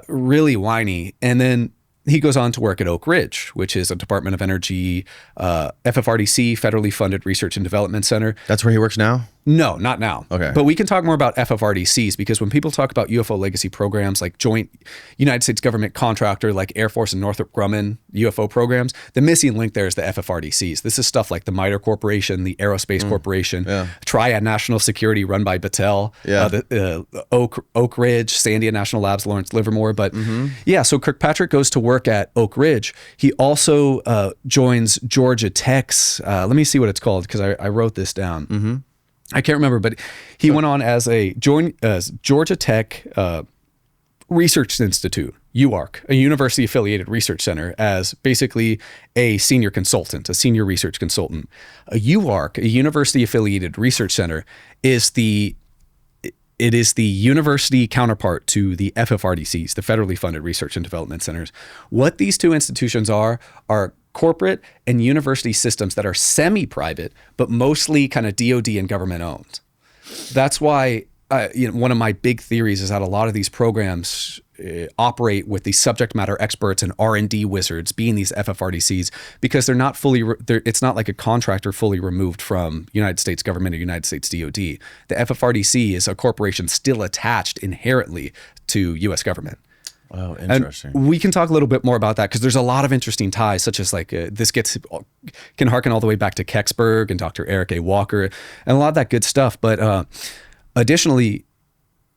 really whiny. And then he goes on to work at Oak Ridge, which is a Department of Energy, FFRDC, federally funded research and development center. That's where he works now? No, not now. Okay. But we can talk more about FFRDCs because when people talk about UFO legacy programs like joint United States government contractor like Air Force and Northrop Grumman UFO programs, the missing link there is the FFRDCs. This is stuff like the MITRE Corporation, the Aerospace Corporation, Triad National Security run by Battelle, the Oak Ridge, Sandia National Labs, Lawrence Livermore. But so Kirkpatrick goes to work at Oak Ridge. He also joins Georgia Tech's, let me see what it's called because I wrote this down. I can't remember, but he went on as Georgia Tech Research Institute, UARC, a university-affiliated research center, as basically a senior consultant, a senior research consultant. A UARC, a university-affiliated research center, is the university counterpart to the FFRDCs, the federally funded research and development centers. What these two institutions are corporate and university systems that are semi-private, but mostly kind of DoD and government owned. That's why one of my big theories is that a lot of these programs operate with the subject matter experts and R&D wizards being these FFRDCs because they're not fully, it's not like a contractor fully removed from United States government or United States DoD. The FFRDC is a corporation still attached inherently to US government. Oh, interesting. And we can talk a little bit more about that because there's a lot of interesting ties, such as like this can harken all the way back to Kecksburg and Dr. Eric A. Walker and a lot of that good stuff. But additionally,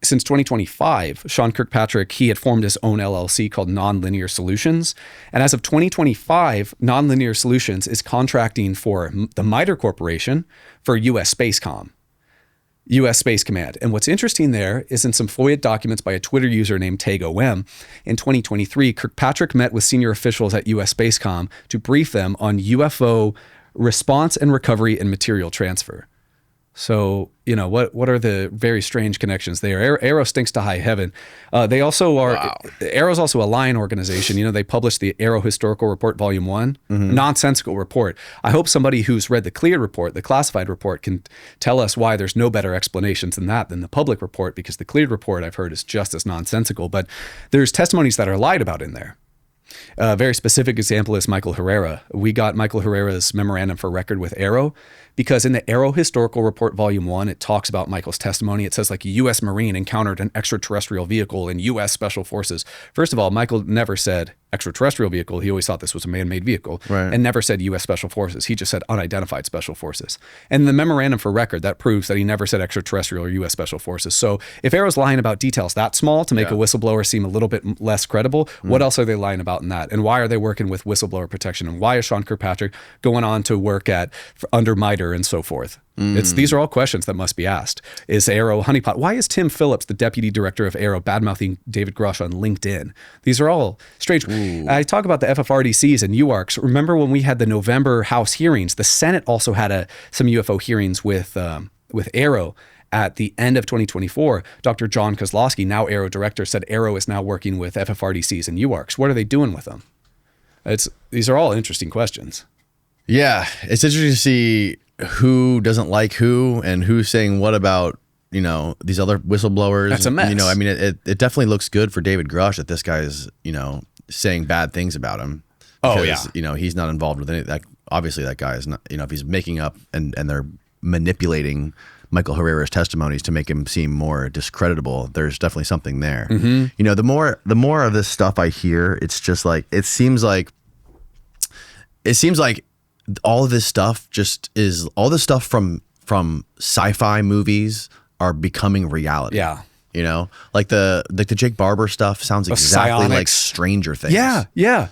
since 2025, Sean Kirkpatrick, he had formed his own LLC called Nonlinear Solutions. And as of 2025, Nonlinear Solutions is contracting for the MITRE Corporation for U.S. Space Command. And what's interesting there is in some FOIA documents by a Twitter user named TagOM, in 2023, Kirkpatrick met with senior officials at U.S. Spacecom to brief them on UFO response and recovery and material transfer. So, you know, what are the very strange connections there? AARO stinks to high heaven. They also are, AARO's also a Lion organization. You know, they published the AARO Historical Report Volume 1, nonsensical report. I hope somebody who's read the cleared report, the classified report, can tell us why there's no better explanations than the public report, because the cleared report I've heard is just as nonsensical. But there's testimonies that are lied about in there. A very specific example is Michael Herrera. We got Michael Herrera's memorandum for record with AARO because in the AARO Historical Report Volume 1, it talks about Michael's testimony. It says like a U.S. Marine encountered an extraterrestrial vehicle in U.S. Special Forces. First of all, Michael never said extraterrestrial vehicle. He always thought this was a man-made vehicle, Right. and never said U.S. Special Forces. He just said unidentified Special Forces. And the memorandum for record, that proves that he never said extraterrestrial or U.S. Special Forces. So if Arrow's lying about details that small to make a whistleblower seem a little bit less credible, what else are they lying about in that? And why are they working with whistleblower protection? And why is Sean Kirkpatrick going on to work under MITRE and so forth? These are all questions that must be asked. Is Arrow honeypot? Why is Tim Phillips, the deputy director of Arrow, badmouthing David Grush on LinkedIn? These are all strange. I talk about the FFRDCs and UARCs. Remember when we had the November House hearings? The Senate also had some UFO hearings with Arrow. At the end of 2024, Dr. John Kozlowski, now Arrow director, said Arrow is now working with FFRDCs and UARCs. What are they doing with them? These are all interesting questions. Yeah, it's interesting to see who doesn't like who and who's saying what about, these other whistleblowers. That's a mess. I mean, it definitely looks good for David Grush that this guy is, saying bad things about him. Because, he's not involved with any that. Obviously, that guy is not, if he's making up and they're manipulating Michael Herrera's testimonies to make him seem more discreditable, there's definitely something there. The more of this stuff I hear, it's just like, it seems like all of this stuff all this stuff from sci-fi movies are becoming reality. Yeah. Like the Jake Barber stuff sounds exactly like psionics. Stranger Things. Yeah.